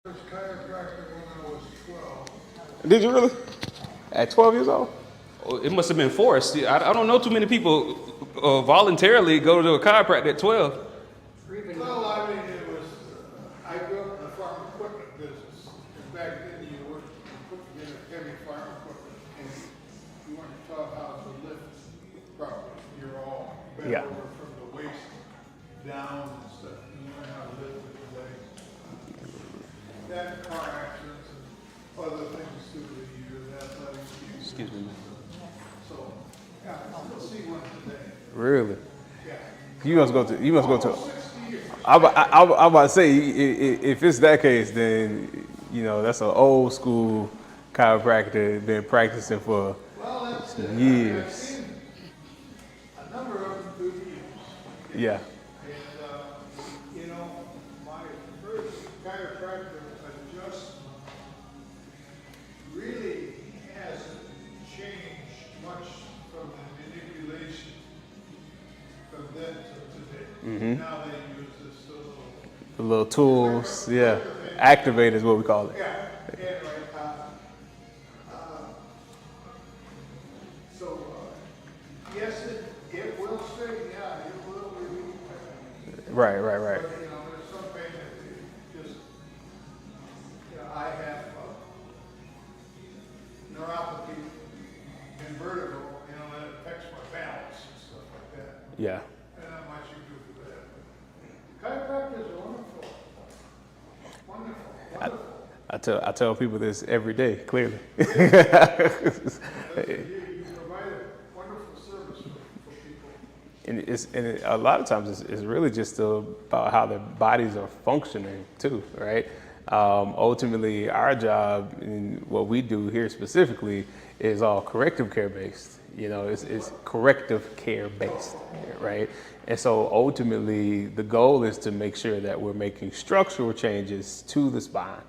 Chiropractor when I was 12. Did you really? At 12 years old? Oh, it must have been forced. I don't know too many people voluntarily go to a chiropractor at 12. Well, I mean, it was, I grew up in the farm equipment business. And back then you would put together heavy farm equipment and you weren't taught how to lift properly. You're all bent Yeah. over from the waist down and stuff. You learn how to lift with the legs. That car accidents and other things through the years, that's how you Excuse me. So, yeah, I still see one today. Really? Yeah. You must go to, Almost 60 years. I'm about to say, if it's that case, then, that's an old school chiropractor, been practicing for Well, that's it. I've years. seen a number of them through the years. Yeah. And, my first chiropractor adjustment really hasn't changed much from the manipulation from then to today. Now they use this little, The little tools, yeah. Activate is what we call it. yeah, anyway, so, yes, it will straighten you out, it will relieve pain. Right. But, there's some pain that just, I have neuropathy and vertigo, and it affects my balance and stuff like that. Yeah. And not much you do for that. Chiropractors are wonderful. Wonderful. I tell people this every day, clearly. You provide a wonderful service for people. And a lot of times it's really just about how their bodies are functioning too, right? Ultimately, our job and what we do here specifically is all corrective care based. It's corrective care based, right? And so ultimately, the goal is to make sure that we're making structural changes to the spine.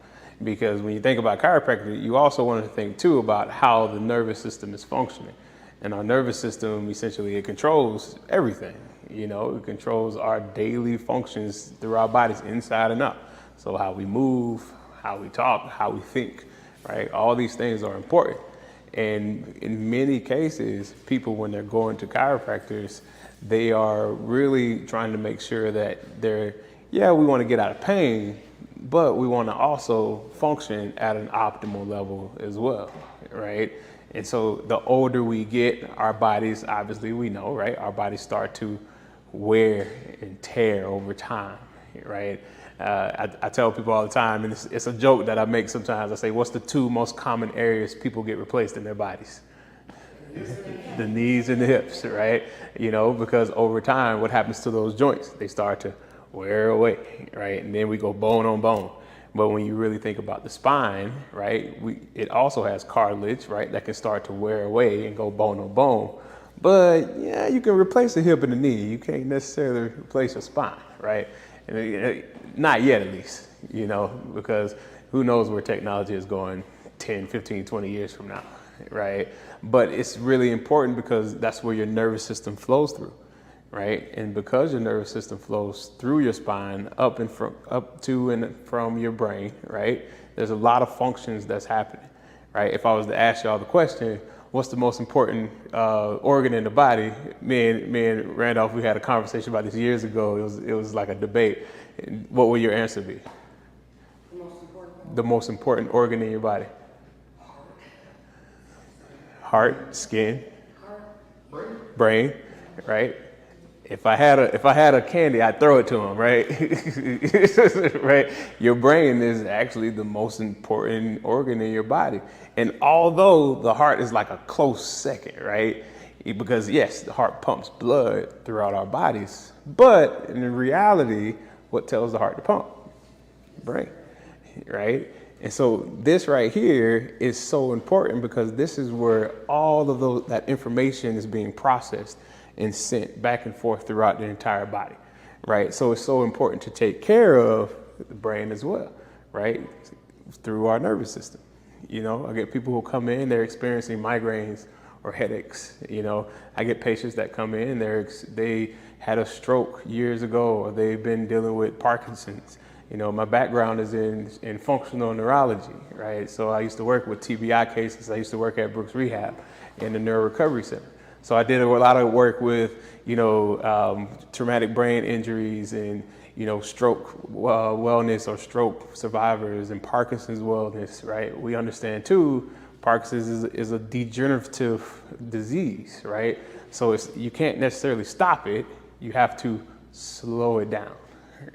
Because when you think about chiropractic, you also want to think too about how the nervous system is functioning. And our nervous system, essentially, it controls everything. It controls our daily functions through our bodies, inside and out. So how we move, how we talk, how we think, right? All these things are important. And in many cases, people, when they're going to chiropractors, they are really trying to make sure that we want to get out of pain, but we want to also function at an optimal level as well, right? And so the older we get, our bodies, obviously we know, right? Our bodies start to wear and tear over time, right? I tell people all the time, and it's a joke that I make sometimes. I say, what's the two most common areas people get replaced in their bodies? The knees and the hips, right? Because over time, what happens to those joints? They start to wear away, right? And then we go bone on bone. But when you really think about the spine, right, it also has cartilage, right, that can start to wear away and go bone on bone. But yeah, you can replace the hip and the knee. You can't necessarily replace your spine, right? Not yet, at least, because who knows where technology is going 10, 15, 20 years from now, right? But it's really important because that's where your nervous system flows through, right? And because your nervous system flows through your spine up to and from your brain, right? There's a lot of functions that's happening, right? If I was to ask y'all the question, what's the most important organ in the body? Me and Randolph, we had a conversation about this years ago. It was like a debate. What would your answer be? The most important organ in your body? Heart, skin, brain, right? If I had a candy, I'd throw it to him, right? Right? Your brain is actually the most important organ in your body. And although the heart is like a close second, right? Because yes, the heart pumps blood throughout our bodies, but in reality, what tells the heart to pump? Brain, right? And so this right here is so important because this is where all of that information is being processed and sent back and forth throughout the entire body, right? So it's so important to take care of the brain as well, right? Through our nervous system. I get people who come in, they're experiencing migraines or headaches. I get patients that come in, they had a stroke years ago, or they've been dealing with Parkinson's, You know, my background is in functional neurology, right? So I used to work with TBI cases. I used to work at Brooks Rehab in the Neuro Recovery Center. So I did a lot of work with, you know, traumatic brain injuries and, you know, stroke wellness or stroke survivors and Parkinson's wellness, right? We understand too, Parkinson's is a degenerative disease, right? So you can't necessarily stop it. You have to slow it down,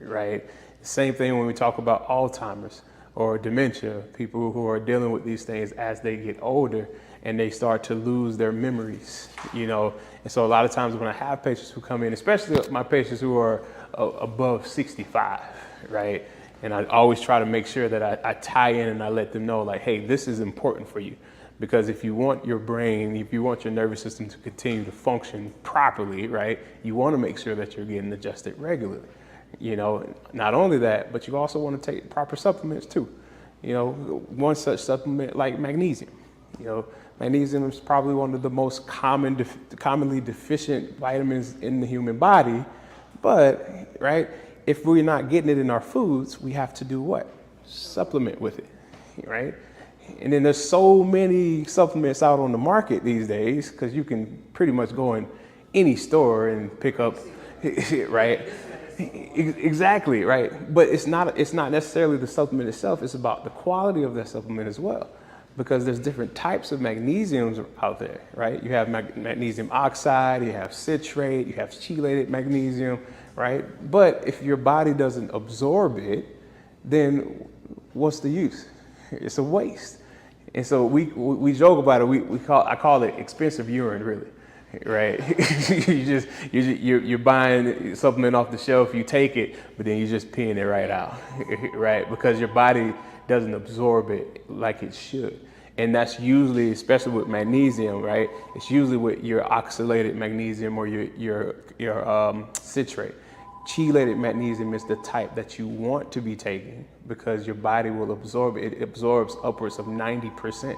right? Same thing when we talk about Alzheimer's or dementia, people who are dealing with these things as they get older and they start to lose their memories, you know. And so a lot of times when I have patients who come in, especially my patients who are above 65, right? And I always try to make sure that I tie in and I let them know, like, hey, this is important for you. Because if you want your brain, if you want your nervous system to continue to function properly, right, you want to make sure that you're getting adjusted regularly. You know, not only that, but you also want to take proper supplements too. You know, one such supplement like magnesium. You know, magnesium is probably one of the most commonly deficient vitamins in the human body. But, right, if we're not getting it in our foods, we have to do what? Supplement with it, right? And then there's so many supplements out on the market these days because you can pretty much go in any store and pick up, right? Exactly, right? But it's not necessarily the supplement itself. It's about the quality of that supplement as well, because there's different types of magnesiums out there, right? You have magnesium oxide, you have citrate, you have chelated magnesium, right? But if your body doesn't absorb it, then what's the use? It's a waste. And so we joke about it. I call it expensive urine, really. Right? you're buying supplement off the shelf, you take it, but then you're just peeing it right out, right? Because your body doesn't absorb it like it should. And that's usually, especially with magnesium, right? It's usually with your oxalated magnesium or your citrate. Chelated magnesium is the type that you want to be taking because your body will absorb it. It absorbs upwards of 90%.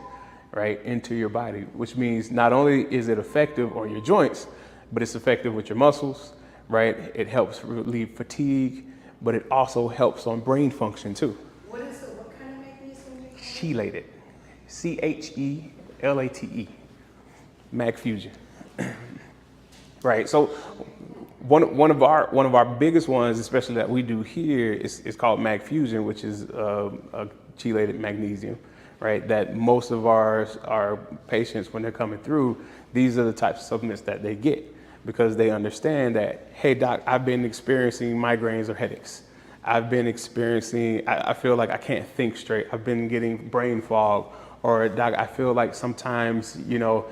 Right, into your body, which means not only is it effective on your joints, but it's effective with your muscles, right? It helps relieve fatigue, but it also helps on brain function too. What kind of magnesium? Chelated, CHELATE, MagFusion. Right, so one of our biggest ones, especially that we do here, is called MagFusion, which is a chelated magnesium. Right, that most of our patients, when they're coming through, these are the types of supplements that they get because they understand that, hey, doc, I've been experiencing migraines or headaches. I've been experiencing, I feel like I can't think straight. I've been getting brain fog. Or, doc, I feel like sometimes, you know,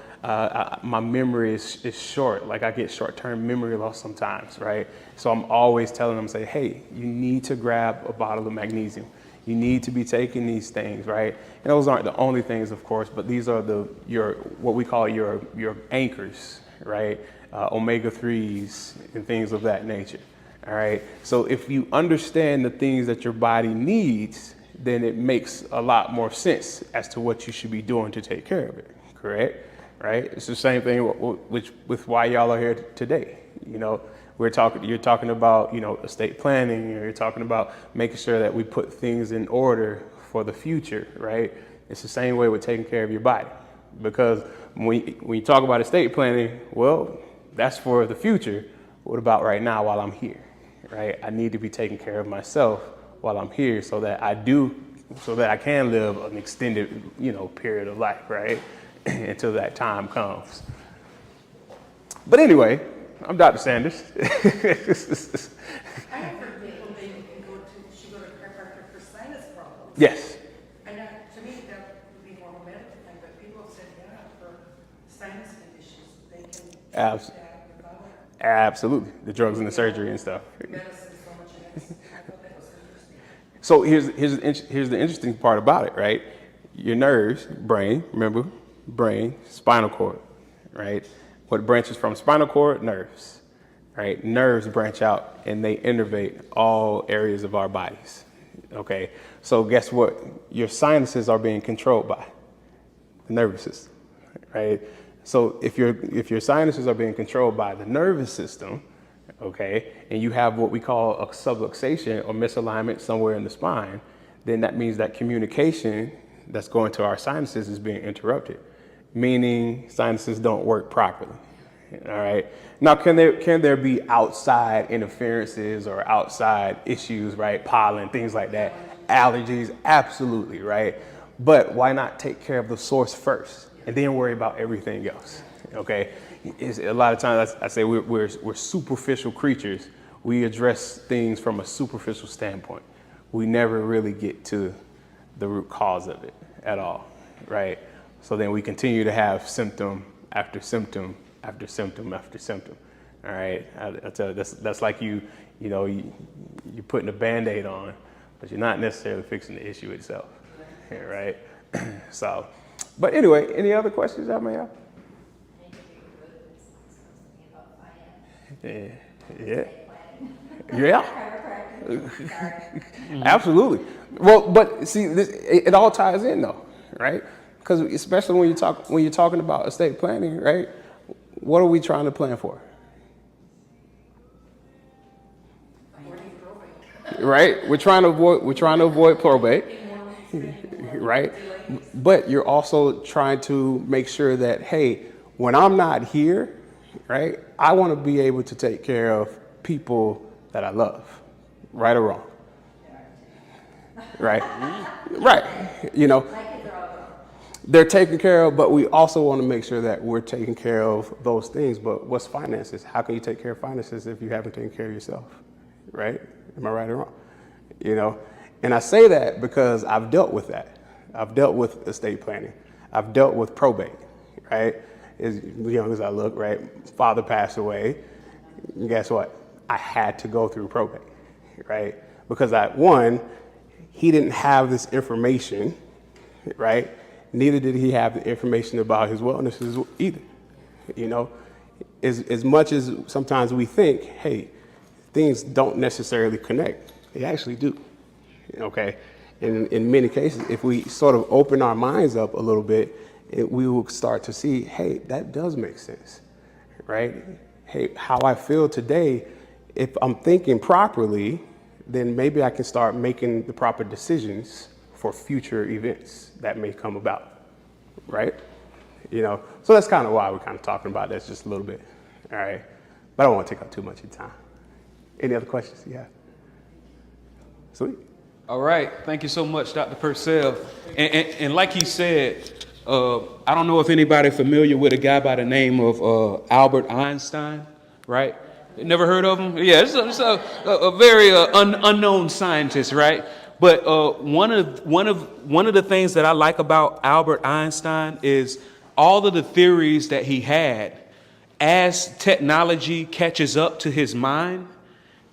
my memory is short. Like I get short-term memory loss sometimes, right? So I'm always telling them, say, hey, you need to grab a bottle of magnesium. You need to be taking these things, right? And those aren't the only things, of course, but these are what we call your anchors, right? Omega-3s and things of that nature, all right? So if you understand the things that your body needs, then it makes a lot more sense as to what you should be doing to take care of it, correct? Right? It's the same thing with why y'all are here today, you know? You're talking about, you know, estate planning, you're talking about making sure that we put things in order for the future, right? It's the same way with taking care of your body. Because when you talk about estate planning, well, that's for the future. What about right now while I'm here, right? I need to be taking care of myself while I'm here so that I can live an extended, you know, period of life, right? Until that time comes. But anyway, I'm Dr. Sanders. I have heard people think you can go to chiropractor for sinus problems. Yes. And to me, that would be more of a medical thing, but people have said, yeah, for sinus conditions, they can treat that without Absolutely. The drugs and the surgery and stuff. medicine so much. I thought that was interesting. So here's the interesting part about it, right? Your nerves, brain, remember, brain, spinal cord, right? What branches from spinal cord? Nerves, right? Nerves branch out and they innervate all areas of our bodies, okay? So guess what? Your sinuses are being controlled by the nervous system, right? So if your sinuses are being controlled by the nervous system, okay, and you have what we call a subluxation or misalignment somewhere in the spine, then that means that communication that's going to our sinuses is being interrupted, meaning sinuses don't work properly. All right. Now, can there be outside interferences or outside issues, right? Pollen, things like that, allergies, absolutely, right? But why not take care of the source first and then worry about everything else? Okay. A lot of times I say we're superficial creatures. We address things from a superficial standpoint. We never really get to the root cause of it at all, right? So then we continue to have symptom after symptom after symptom after symptom. All right, I tell you, that's like you're putting a Band-Aid on, but you're not necessarily fixing the issue itself, right? So, but anyway, any other questions I may have? Yeah. Absolutely. Well, but see, it all ties in though, right? Because especially when you're talking about estate planning, right? What are we trying to plan for? Right? We're trying to avoid probate, right? But you're also trying to make sure that, hey, when I'm not here, right, I want to be able to take care of people that I love, right or wrong. Right? Right. They're taken care of, but we also want to make sure that we're taking care of those things. But what's finances? How can you take care of finances if you haven't taken care of yourself? Right? Am I right or wrong? And I say that because I've dealt with that. I've dealt with estate planning. I've dealt with probate, right? As young as I look, right? Father passed away. And guess what? I had to go through probate, right? Because he didn't have this information, right? Neither did he have the information about his wellness either. As much as sometimes we think, hey, things don't necessarily connect, they actually do. Okay, and in many cases, if we sort of open our minds up a little bit, we will start to see, hey, that does make sense, right? Hey, how I feel today, if I'm thinking properly, then maybe I can start making the proper decisions for future events that may come about, right? So that's kind of why we're kind of talking about this just a little bit, all right? But I don't want to take up too much of your time. Any other questions you have? Sweet. All right. Thank you so much, Dr. Percell. And like he said, I don't know if anybody familiar with a guy by the name of Albert Einstein, right? Never heard of him? Yeah, it's a very unknown scientist, right? But one of the things that I like about Albert Einstein is all of the theories that he had. As technology catches up to his mind,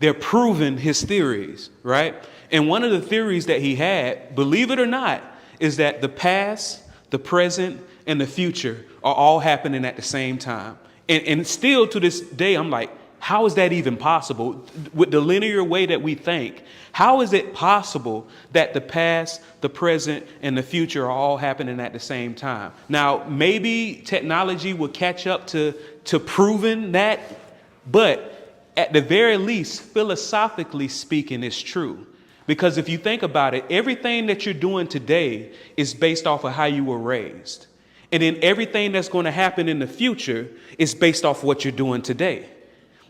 they're proving his theories, right? And one of the theories that he had, believe it or not, is that the past, the present, and the future are all happening at the same time. And still to this day, I'm like, how is that even possible? With the linear way that we think, how is it possible that the past, the present, and the future are all happening at the same time? Now, maybe technology will catch up to proving that, but at the very least, philosophically speaking, it's true. Because if you think about it, everything that you're doing today is based off of how you were raised. And then everything that's going to happen in the future is based off what you're doing today.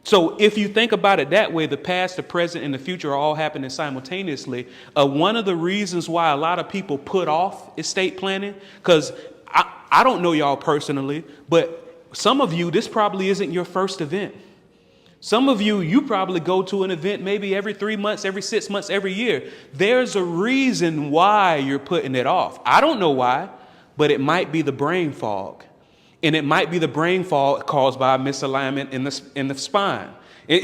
So if you think about it that way, the past, the present, and the future are all happening simultaneously. One of the reasons why a lot of people put off estate planning, because I don't know y'all personally, but some of you, this probably isn't your first event. Some of you probably go to an event maybe every 3 months, every 6 months, every year. There's a reason why you're putting it off. I don't know why, but it might be the brain fog. And it might be the brain fog caused by a misalignment in the spine.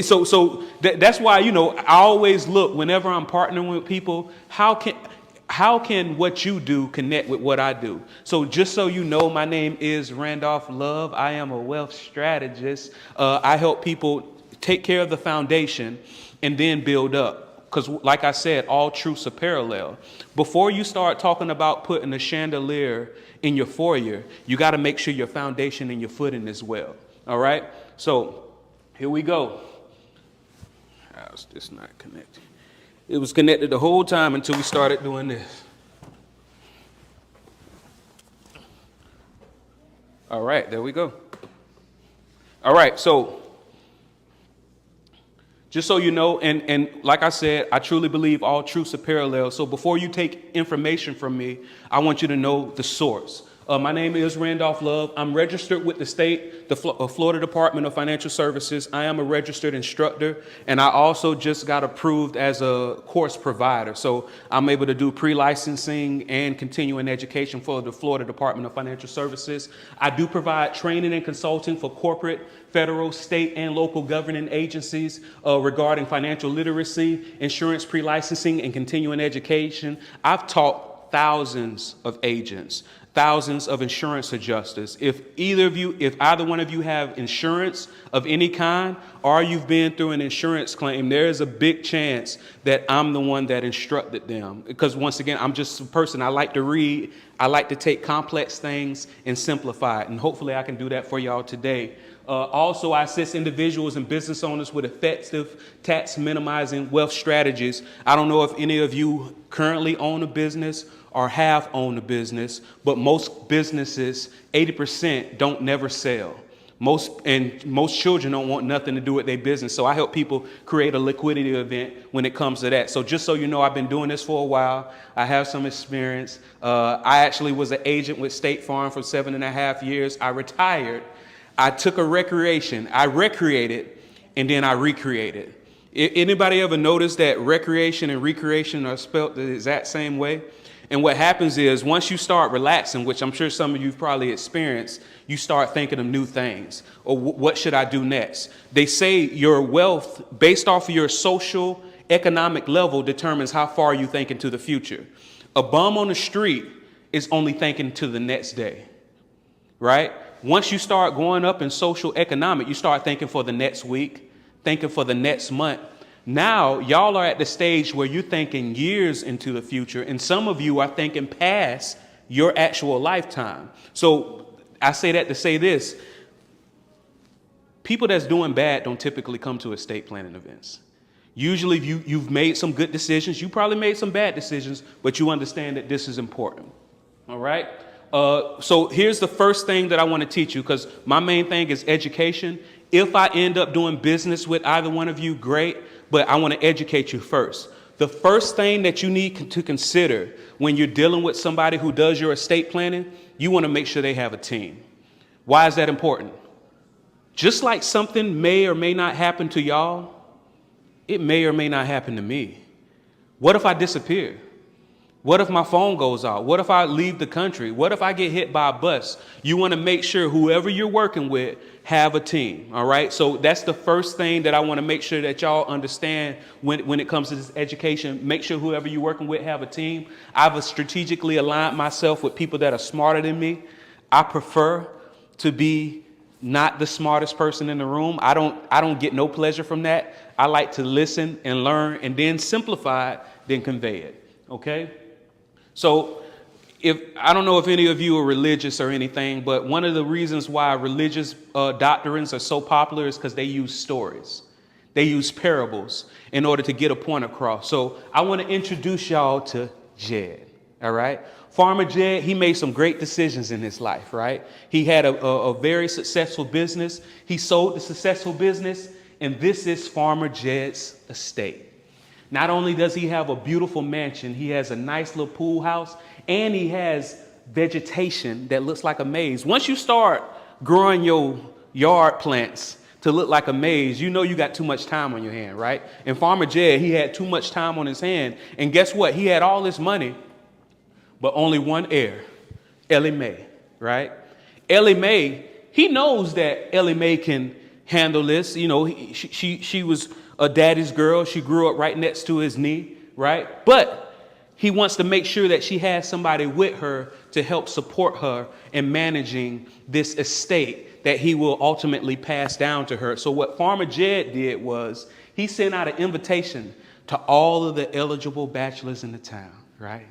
So that's why, I always look whenever I'm partnering with people, how can what you do connect with what I do? So just so you know, my name is Randolph Love. I am a wealth strategist. I help people take care of the foundation and then build up. Because like I said, all truths are parallel. Before you start talking about putting a chandelier in your foyer, you got to make sure your foundation and your footing is well. All right. So here we go. How's this not connected? It was connected the whole time until we started doing this. All right, there we go. All right, so just so you know, and like I said, I truly believe all truths are parallel. So before you take information from me, I want you to know the source. My name is Randolph Love. I'm registered with the state, the Florida Department of Financial Services. I am a registered instructor, and I also just got approved as a course provider. So I'm able to do pre-licensing and continuing education for the Florida Department of Financial Services. I do provide training and consulting for corporate, federal, state, and local governing agencies regarding financial literacy, insurance pre-licensing, and continuing education. I've taught thousands of agents, thousands of insurance adjusters. If either one of you have insurance of any kind, or you've been through an insurance claim, there is a big chance that I'm the one that instructed them. Because once again, I'm just a person. I like to read. I like to take complex things and simplify it. And hopefully I can do that for y'all today. Also, I assist individuals and business owners with effective tax minimizing wealth strategies. I don't know if any of you currently own a business or have owned a business, but most businesses, 80% don't never sell. Most children don't want nothing to do with their business. So I help people create a liquidity event when it comes to that. So just so you know, I've been doing this for a while. I have some experience. I actually was an agent with State Farm for 7.5 years. I retired. I took a recreation. I recreated, and then I recreated. Anybody ever notice that recreation and recreation are spelled the exact same way? And what happens is once you start relaxing, which I'm sure some of you've probably experienced, you start thinking of new things. Or what should I do next? They say your wealth, based off of your social, economic level, determines how far you think into the future. A bum on the street is only thinking to the next day, right? Once you start going up in social economic, you start thinking for the next week, thinking for the next month. Now, y'all are at the stage where you're thinking years into the future, and some of you are thinking past your actual lifetime. So I say that to say this. People that's doing bad don't typically come to estate planning events. Usually you've made some good decisions. You probably made some bad decisions, but you understand that this is important. All right? So here's the first thing that I want to teach you, because my main thing is education. If I end up doing business with either one of you, great, but I want to educate you first. The first thing that you need to consider when you're dealing with somebody who does your estate planning, you want to make sure they have a team. Why is that important? Just like something may or may not happen to y'all, it may or may not happen to me. What if I disappear? What if my phone goes out? What if I leave the country? What if I get hit by a bus? You want to make sure whoever you're working with have a team, all right? So that's the first thing that I want to make sure that y'all understand when it comes to this education. Make sure whoever you're working with have a team. I've strategically aligned myself with people that are smarter than me. I prefer to be not the smartest person in the room. I don't get no pleasure from that. I like to listen and learn and then simplify it, then convey it, okay? So I don't know if any of you are religious or anything, but one of the reasons why religious doctrines are so popular is because they use stories. They use parables in order to get a point across. So I want to introduce y'all to Jed, all right? Farmer Jed, he made some great decisions in his life, right? He had a very successful business. He sold the successful business, and this is Farmer Jed's estate. Not only does he have a beautiful mansion, he has a nice little pool house, and he has vegetation that looks like a maze. Once you start growing your yard plants to look like a maze, you know you got too much time on your hand, right? And Farmer Jed, he had too much time on his hand. And guess what? He had all this money, but only one heir, Ellie Mae, right? Ellie Mae, he knows that Ellie Mae can handle this. You know, she was a daddy's girl. She grew up right next to his knee, right? But he wants to make sure that she has somebody with her to help support her in managing this estate that he will ultimately pass down to her. So what Farmer Jed did was he sent out an invitation to all of the eligible bachelors in the town, right?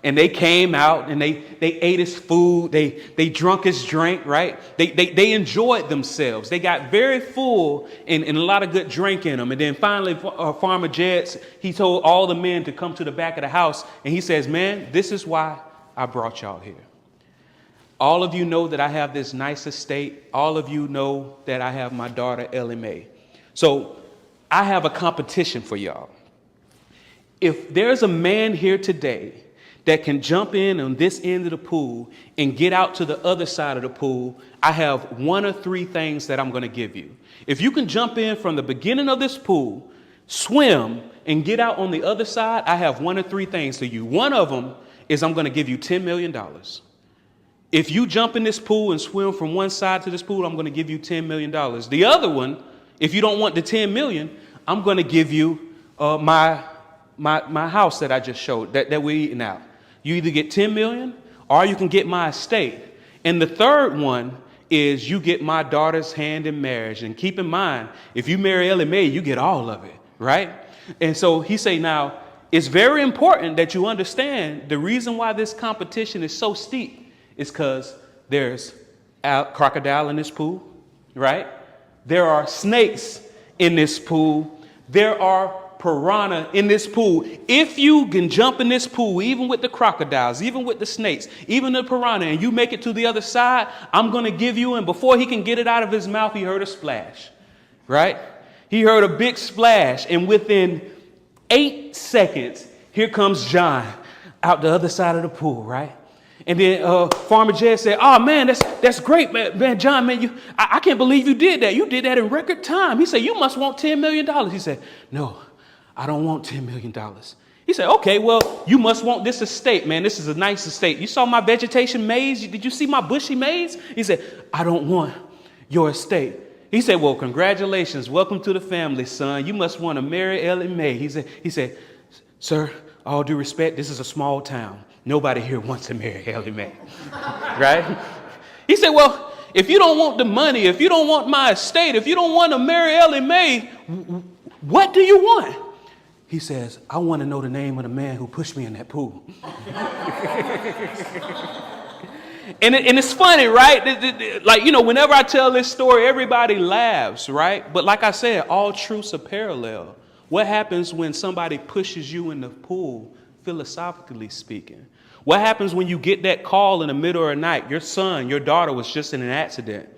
and they came out and they ate his food. They drunk his drink, right? They enjoyed themselves. They got very full and a lot of good drink in them. And then finally, Farmer Jed, he told all the men to come to the back of the house. And he says, man, this is why I brought y'all here. All of you know that I have this nice estate. All of you know that I have my daughter, Ellie Mae. So I have a competition for y'all. If there's a man here today that can jump in on this end of the pool and get out to the other side of the pool, I have one of three things that I'm going to give you. If you can jump in from the beginning of this pool, swim, and get out on the other side, I have one of three things to you. One of them is I'm going to give you $10 million. If you jump in this pool and swim from one side to this pool, I'm going to give you $10 million. The other one, if you don't want the $10 million, I'm going to give you my house that I just showed, that we're eating out. You either get $10 million or you can get my estate. And the third one is you get my daughter's hand in marriage. And keep in mind, if you marry Ellie Mae, you get all of it, right? And so he say, now, it's very important that you understand the reason why this competition is so steep is because there's a crocodile in this pool, right? There are snakes in this pool. There are piranha in this pool. If you can jump in this pool, even with the crocodiles, even with the snakes, even the piranha, and you make it to the other side, I'm going to give you, and before he can get it out of his mouth, he heard a splash, right? He heard a big splash, and within 8 seconds, here comes John out the other side of the pool, right? And then Farmer Jed said, oh, man, that's great, man, John, man, I can't believe you did that. You did that in record time. He said, you must want $10 million. He said, no, I don't want $10 million. He said, okay, well, you must want this estate, man. This is a nice estate. You saw my vegetation maze? Did you see my bushy maze? He said, I don't want your estate. He said, well, congratulations. Welcome to the family, son. You must want to marry Ellie Mae. He said, sir, all due respect, this is a small town. Nobody here wants to marry Ellie Mae, right? He said, well, if you don't want the money, if you don't want my estate, if you don't want to marry Ellie Mae, what do you want? He says, I want to know the name of the man who pushed me in that pool. And it's funny, right? Like, whenever I tell this story, everybody laughs, right? But like I said, all truths are parallel. What happens when somebody pushes you in the pool, philosophically speaking? What happens when you get that call in the middle of the night? Your son, your daughter was just in an accident.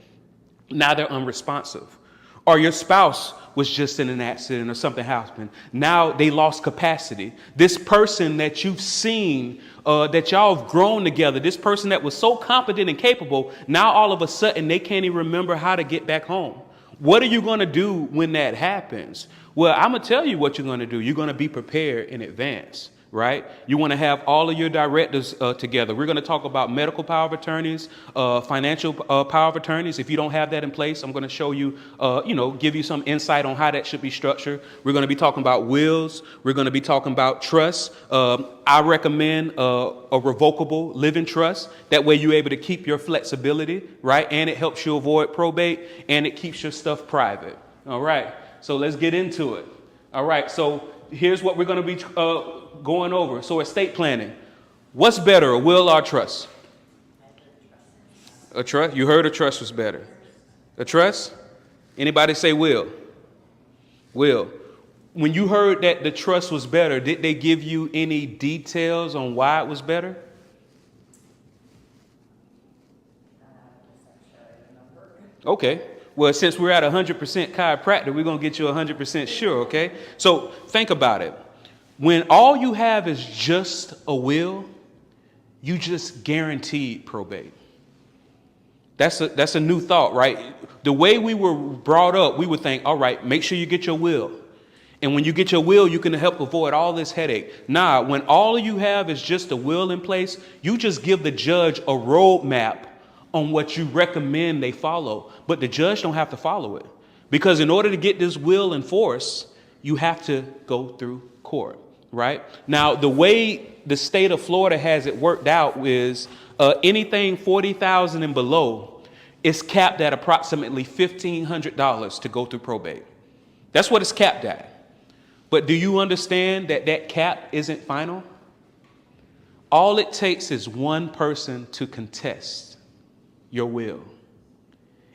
Now they're unresponsive. Or your spouse was just in an accident or something happened. Now they lost capacity. This person that you've seen, that y'all have grown together, this person that was so competent and capable, now all of a sudden they can't even remember how to get back home. What are you going to do when that happens? Well, I'm going to tell you what you're going to do. You're going to be prepared in advance. Right? You want to have all of your directors together. We're going to talk about medical power of attorneys, financial power of attorneys. If you don't have that in place, I'm going to show you, give you some insight on how that should be structured. We're going to be talking about wills. We're going to be talking about trusts. I recommend a revocable living trust. That way you're able to keep your flexibility, right? And it helps you avoid probate, and it keeps your stuff private. All right. So let's get into it. All right. So here's what we're going to be going over. So estate planning. What's better, a will or a trust? A trust? You heard a trust was better. A trust? Anybody say will? Will. When you heard that the trust was better, did they give you any details on why it was better? Okay. Well, since we're at 100% chiropractor, we're going to get you 100% sure, okay? So think about it. When all you have is just a will, you just guaranteed probate. That's a new thought, right? The way we were brought up, we would think, all right, make sure you get your will. And when you get your will, you can help avoid all this headache. Nah, when all you have is just a will in place, you just give the judge a roadmap on what you recommend they follow. But the judge don't have to follow it. Because in order to get this will enforced, you have to go through court, right? Now, the way the state of Florida has it worked out is anything $40,000 and below is capped at approximately $1,500 to go through probate. That's what it's capped at. But do you understand that that cap isn't final? All it takes is one person to contest your will.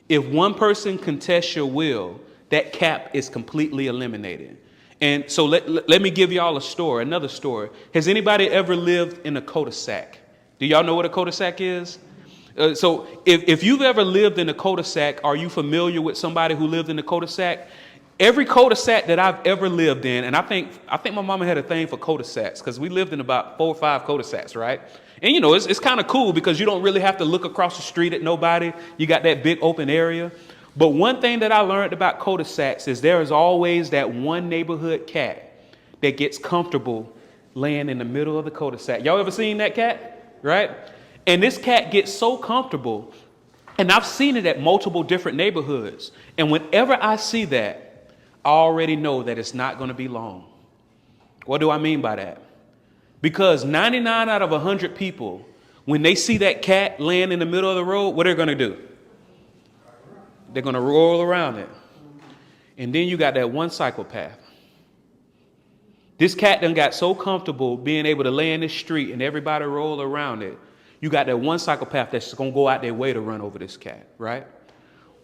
If one person contests your will, that cap is completely eliminated. And so let me give y'all another story. Has anybody ever lived in a cul-de-sac? Do y'all know what a cul-de-sac is? So if you've ever lived in a cul-de-sac, are you familiar with somebody who lived in a cul-de-sac? Every cul-de-sac that I've ever lived in, and I think my mama had a thing for cul-de-sacs because we lived in about 4 or 5 cul-de-sacs, right? And it's kind of cool because you don't really have to look across the street at nobody. You got that big open area. But one thing that I learned about cul-de-sacs is there is always that one neighborhood cat that gets comfortable laying in the middle of the cul-de-sac. Y'all ever seen that cat? Right? And this cat gets so comfortable, and I've seen it at multiple different neighborhoods. And whenever I see that, I already know that it's not going to be long. What do I mean by that? Because 99 out of 100 people, when they see that cat laying in the middle of the road, what are they going to do? They're going to roll around it. And then you got that one psychopath. This cat done got so comfortable being able to lay in the street and everybody roll around it. You got that one psychopath that's going to go out their way to run over this cat, right?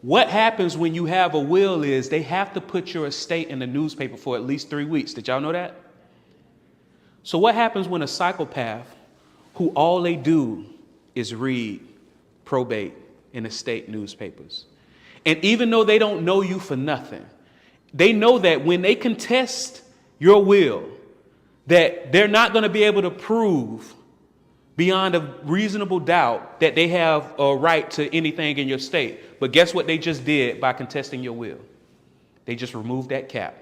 What happens when you have a will is they have to put your estate in the newspaper for at least 3 weeks. Did y'all know that? So what happens when a psychopath who all they do is read probate and estate newspapers? And even though they don't know you for nothing, they know that when they contest your will, that they're not going to be able to prove beyond a reasonable doubt that they have a right to anything in your state. But guess what they just did by contesting your will? They just removed that cap.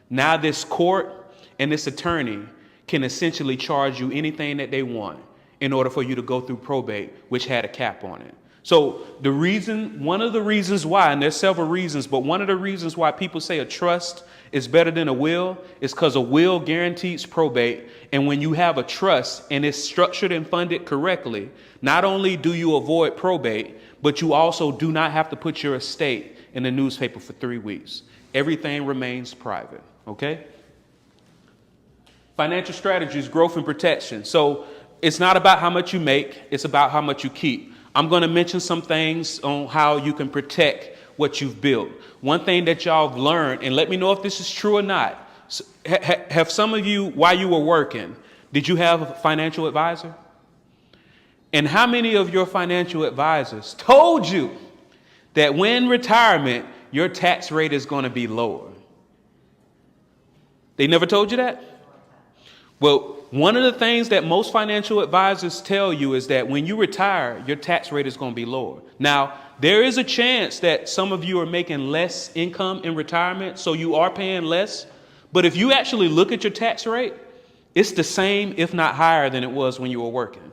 Now this court and this attorney can essentially charge you anything that they want in order for you to go through probate, which had a cap on it. So one of the reasons why, and there's several reasons, but one of the reasons why people say a trust is better than a will is because a will guarantees probate. And when you have a trust and it's structured and funded correctly, not only do you avoid probate, but you also do not have to put your estate in the newspaper for 3 weeks. Everything remains private, okay? Financial strategies, growth and protection. So it's not about how much you make, it's about how much you keep. I'm going to mention some things on how you can protect what you've built. One thing that y'all have learned, and let me know if this is true or not. Have some of you, while you were working, did you have a financial advisor? And how many of your financial advisors told you that when retirement, your tax rate is going to be lower? They never told you that? Well, one of the things that most financial advisors tell you is that when you retire, your tax rate is going to be lower. Now, there is a chance that some of you are making less income in retirement, so you are paying less. But if you actually look at your tax rate, it's the same, if not higher, than it was when you were working.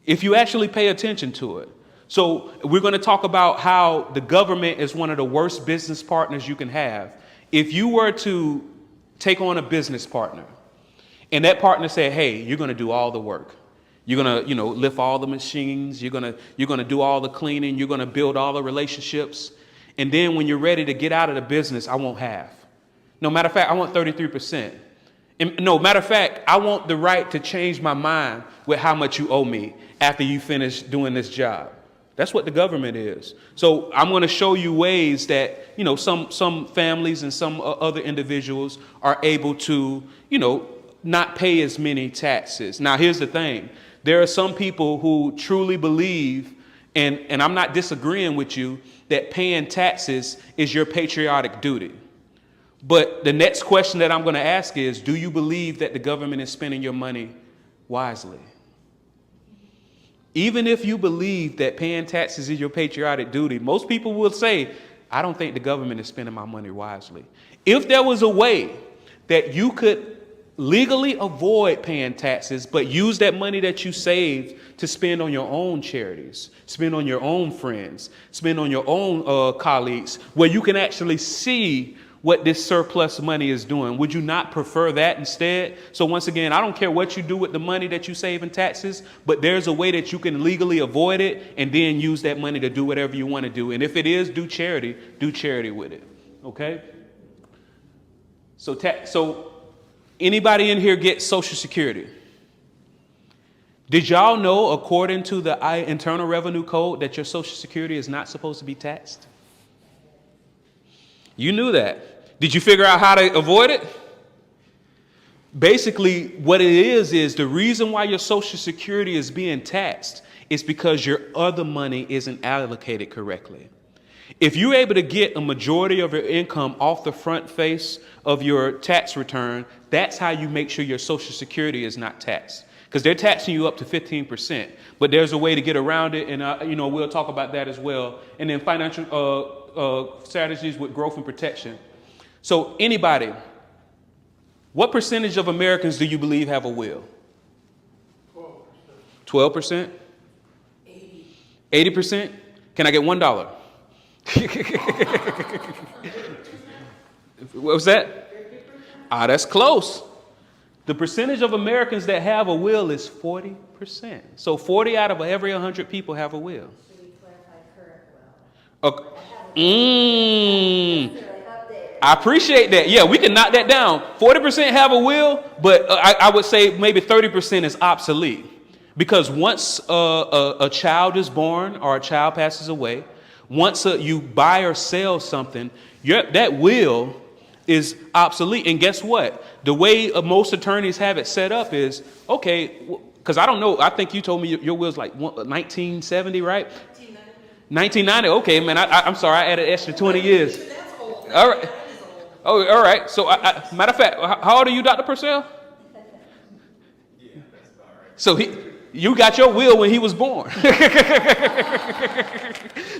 If you actually pay attention to it. So we're going to talk about how the government is one of the worst business partners you can have. If you were to take on a business partner, and that partner said, hey, you're going to do all the work. You're going to, lift all the machines. You're going to do all the cleaning. You're going to build all the relationships. And then when you're ready to get out of the business, I want half. No, matter of fact, I want 33%. And no, matter of fact, I want the right to change my mind with how much you owe me after you finish doing this job. That's what the government is. So I'm going to show you ways that, some families and some other individuals are able to, not pay as many taxes. Now, here's the thing. There are some people who truly believe, and I'm not disagreeing with you, that paying taxes is your patriotic duty. But the next question that I'm going to ask is, do you believe that the government is spending your money wisely? Even if you believe that paying taxes is your patriotic duty, most people will say, I don't think the government is spending my money wisely. If there was a way that you could legally avoid paying taxes, but use that money that you saved to spend on your own charities, spend on your own friends, spend on your own colleagues, where you can actually see what this surplus money is doing. Would you not prefer that instead? So once again, I don't care what you do with the money that you save in taxes, but there's a way that you can legally avoid it and then use that money to do whatever you want to do. And if it is do charity with it. Okay? So anybody in here get Social Security? Did y'all know, according to the Internal Revenue Code, that your Social Security is not supposed to be taxed? You knew that. Did you figure out how to avoid it? Basically, what it is the reason why your Social Security is being taxed is because your other money isn't allocated correctly. If you're able to get a majority of your income off the front face of your tax return, that's how you make sure your Social Security is not taxed. Because they're taxing you up to 15%. But there's a way to get around it, and we'll talk about that as well. And then financial strategies with growth and protection. So anybody, what percentage of Americans do you believe have a will? 12%? 80%? Can I get $1? What was that? That's close. The percentage of Americans that have a will is 40%. So 40 out of every 100 people have a will. Should we clarify current will? Okay. I appreciate that. Yeah, we can knock that down. 40% have a will, but I would say maybe 30% is obsolete. Because once a child is born or a child passes away, once you buy or sell something, that will is obsolete. And guess what? The way most attorneys have it set up is, okay, because I don't know, I think you told me your will's like 1970, right? 1990. Okay, man, I'm sorry, I added extra 20 years. All right. Oh, all right. So, matter of fact, how old are you, Dr. Percell? Yeah, that's about right. So you got your will when he was born.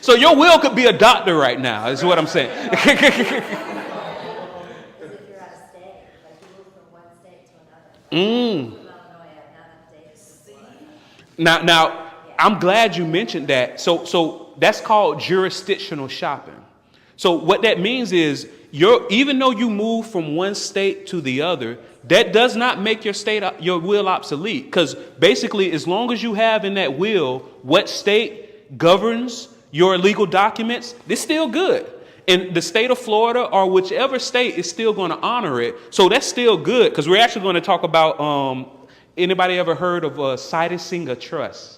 So your will could be a doctor right now, is what I'm saying. If you're out of state, like you move from one state to another. Illinois, I've not updated. Now, I'm glad you mentioned that. So that's called jurisdictional shopping. So what that means is even though you move from one state to the other, that does not make your will obsolete. Because basically, as long as you have in that will what state governs your legal documents, it's still good. And the state of Florida or whichever state is still going to honor it. So that's still good, because we're actually going to talk about, anybody ever heard of situsing a trust?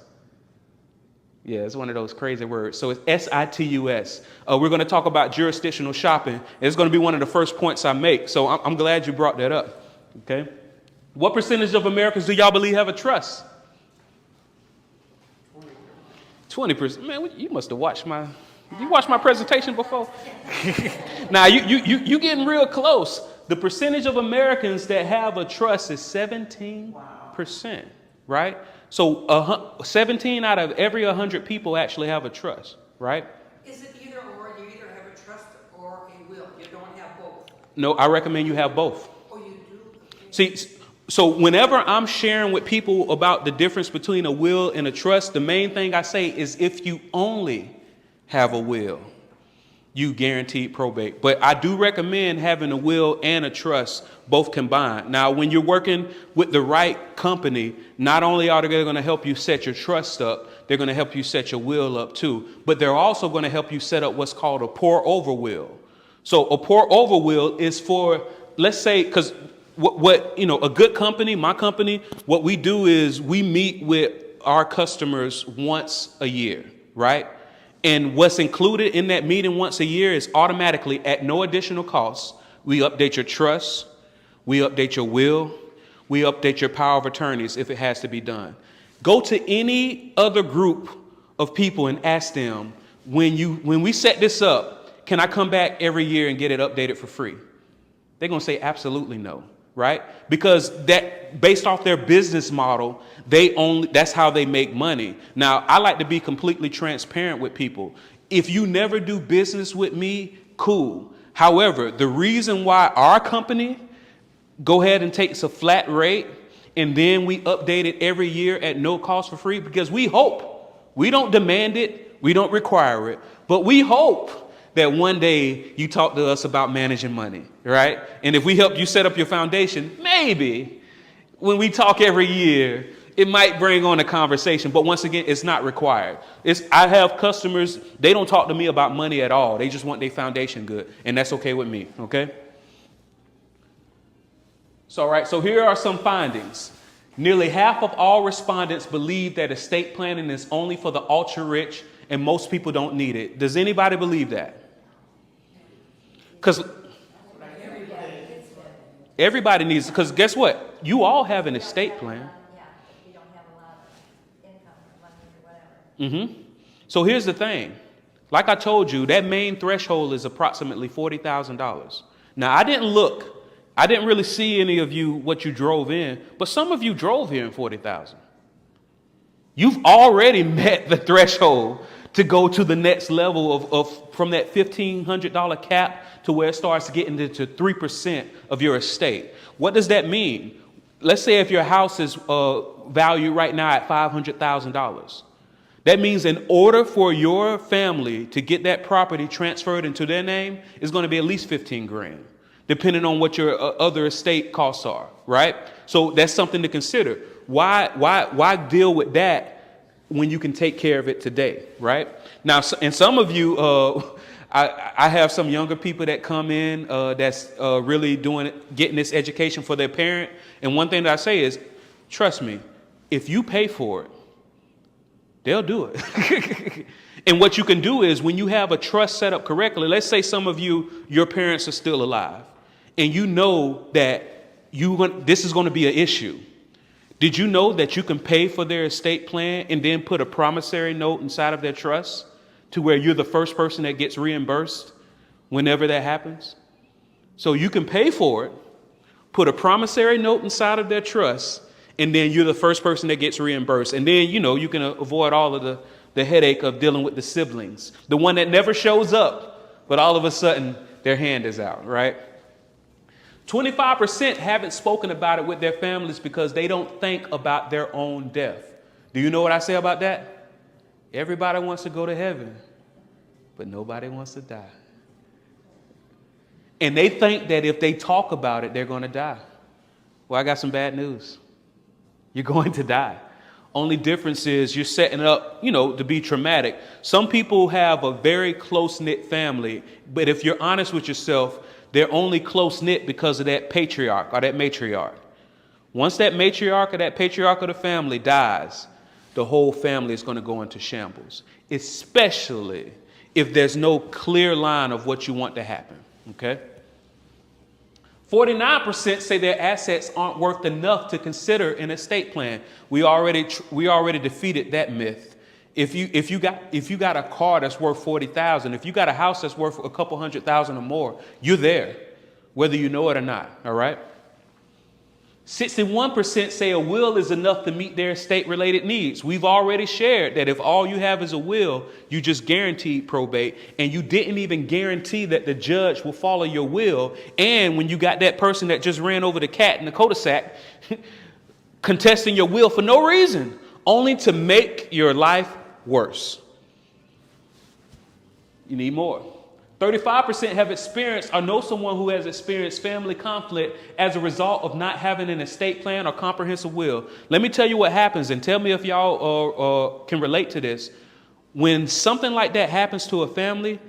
Yeah, it's one of those crazy words. So it's SITUS. We're going to talk about jurisdictional shopping. It's going to be one of the first points I make. So I'm glad you brought that up. Okay. What percentage of Americans do y'all believe have a trust? 20%. Man, you must have watched my presentation before? Now, you getting real close. The percentage of Americans that have a trust is 17%, right? So 17 out of every 100 people actually have a trust, right? Is it either or? You either have a trust or a will. You don't have both. No, I recommend you have both. Oh, you do? See, so whenever I'm sharing with people about the difference between a will and a trust, the main thing I say is if you only have a will, you guaranteed probate. But I do recommend having a will and a trust both combined. Now, when you're working with the right company, not only are they going to help you set your trust up, they're going to help you set your will up too. But they're also going to help you set up what's called a pour over will. So a pour over will is for, let's say, because what a good company, my company, what we do is we meet with our customers once a year, right? And what's included in that meeting once a year is automatically, at no additional cost, we update your trust, we update your will, we update your power of attorneys if it has to be done. Go to any other group of people and ask them, when we set this up, can I come back every year and get it updated for free? They're going to say absolutely no, right? Because that, based off their business model, that's how they make money. Now, I like to be completely transparent with people. If you never do business with me, cool. However, the reason why our company go ahead and takes a flat rate and then we update it every year at no cost for free, because we don't demand it, we don't require it, but we hope that one day you talk to us about managing money, right? And if we help you set up your foundation, maybe when we talk every year, it might bring on a conversation. But once again, it's not required. I have customers, they don't talk to me about money at all. They just want their foundation good. And that's okay with me, okay? So, all right, so here are some findings. Nearly half of all respondents believe that estate planning is only for the ultra rich and most people don't need it. Does anybody believe that? Because everybody needs it. Because guess what? You all have an estate plan. Yeah, if you don't have a lot of income or money or whatever. So here's the thing. Like I told you, that main threshold is approximately $40,000. Now, I didn't look. I didn't really see any of you what you drove in, but some of you drove here in 40,000. You've already met the threshold to go to the next level of from that $1,500 cap to where it starts getting into 3% of your estate. What does that mean? Let's say if your house is valued right now at $500,000. That means in order for your family to get that property transferred into their name, it's going to be at least 15 grand, depending on what your other estate costs are, right? So that's something to consider. Why deal with that when you can take care of it today, right? Now, and some of you, I have some younger people that come in that's really getting this education for their parent. And one thing that I say is, trust me, if you pay for it, they'll do it. And what you can do is when you have a trust set up correctly, let's say some of you, your parents are still alive, and you know that this is going to be an issue. Did you know that you can pay for their estate plan and then put a promissory note inside of their trust to where you're the first person that gets reimbursed whenever that happens? So you can pay for it, put a promissory note inside of their trust, and then you're the first person that gets reimbursed. And then, you can avoid all of the headache of dealing with the siblings. The one that never shows up, but all of a sudden their hand is out, right? 25% haven't spoken about it with their families because they don't think about their own death. Do you know what I say about that? Everybody wants to go to heaven, but nobody wants to die. And they think that if they talk about it, they're going to die. Well, I got some bad news. You're going to die. Only difference is you're setting up, to be traumatic. Some people have a very close-knit family, but if you're honest with yourself, they're only close-knit because of that patriarch or that matriarch. Once that matriarch or that patriarch of the family dies, the whole family is going to go into shambles, especially if there's no clear line of what you want to happen, okay? 49% say their assets aren't worth enough to consider an estate plan. We already defeated that myth. If you got a car that's worth $40,000, if you got a house that's worth a couple $100,000 or more, you're there, whether you know it or not. All right. 61% say a will is enough to meet their estate-related needs. We've already shared that if all you have is a will, you just guaranteed probate, and you didn't even guarantee that the judge will follow your will. And when you got that person that just ran over the cat in the cul-de-sac contesting your will for no reason, only to make your life worse. You need more. 35% have experienced or know someone who has experienced family conflict as a result of not having an estate plan or comprehensive will. Let me tell you what happens, and tell me if y'all can relate to this. When something like that happens to a family,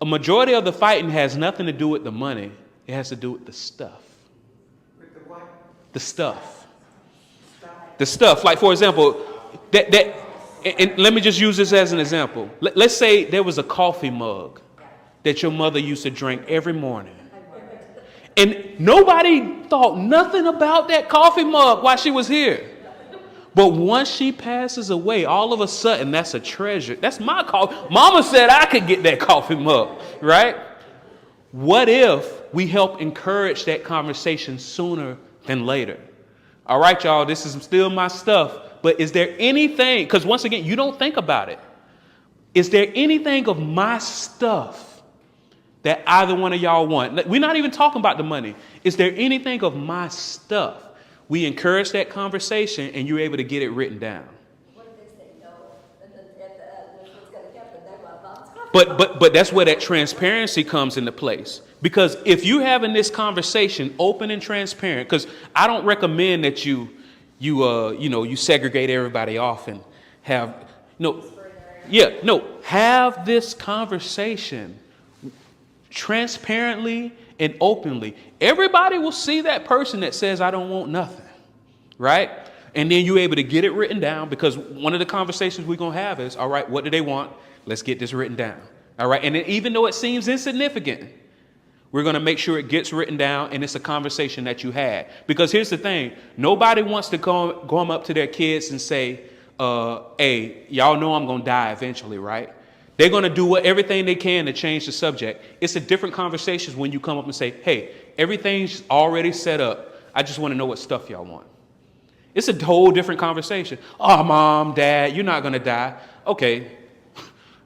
a majority of the fighting has nothing to do with the money. It has to do with the stuff. With the what? The stuff. The stuff. Like, for example, and let me just use this as an example. Let's say there was a coffee mug that your mother used to drink every morning. And nobody thought nothing about that coffee mug while she was here. But once she passes away, all of a sudden, that's a treasure. That's my coffee. Mama said I could get that coffee mug, right? What if we help encourage that conversation sooner than later? All right, y'all, this is still my stuff. But is there anything, because once again, you don't think about it. Is there anything of my stuff that either one of y'all want? We're not even talking about the money. Is there anything of my stuff? We encourage that conversation and you're able to get it written down. What if they say no? And then what's going to happen? They're going to But that's where that transparency comes into place. Because if you're having this conversation open and transparent, because I don't recommend that you segregate everybody off and have have this conversation transparently and openly. Everybody will see that person that says, I don't want nothing, right? And then you're able to get it written down, because one of the conversations we're going to have is, all right, what do they want? Let's get this written down. All right. And then even though it seems insignificant, we're going to make sure it gets written down, and it's a conversation that you had. Because here's the thing. Nobody wants to go up to their kids and say, hey, y'all know I'm going to die eventually, right? They're going to do everything they can to change the subject. It's a different conversation when you come up and say, hey, everything's already set up. I just want to know what stuff y'all want. It's a whole different conversation. Oh, mom, dad, you're not going to die. Okay.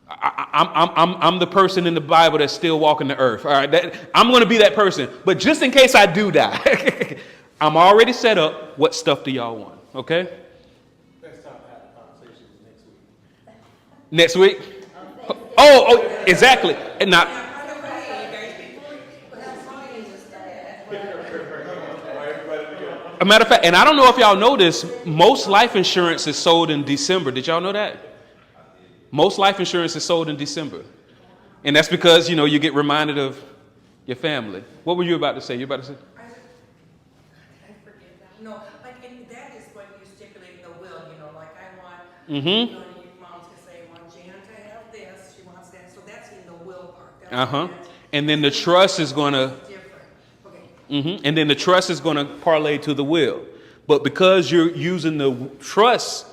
I'm the person in the Bible that's still walking the earth. All right. I'm going to be that person. But just in case I do die, I'm already set up. What stuff do y'all want? Okay. Next time I have the conversation next week. Next week? Oh, exactly. And now, a matter of fact, and I don't know if y'all know this, most life insurance is sold in December. Did y'all know that? Most life insurance is sold in December. And that's because, you get reminded of your family. What were you about to say? You about to say? I forget that. No, and that is what you stipulate in the will, like I want, Mm-hmm. your mom's gonna say, I want Jan to have this, she wants that, so that's in the will part. That's Uh-huh. what that's- And then the trust is going to, Different, okay. and then the trust is going to parlay to the will. But because you're using the trust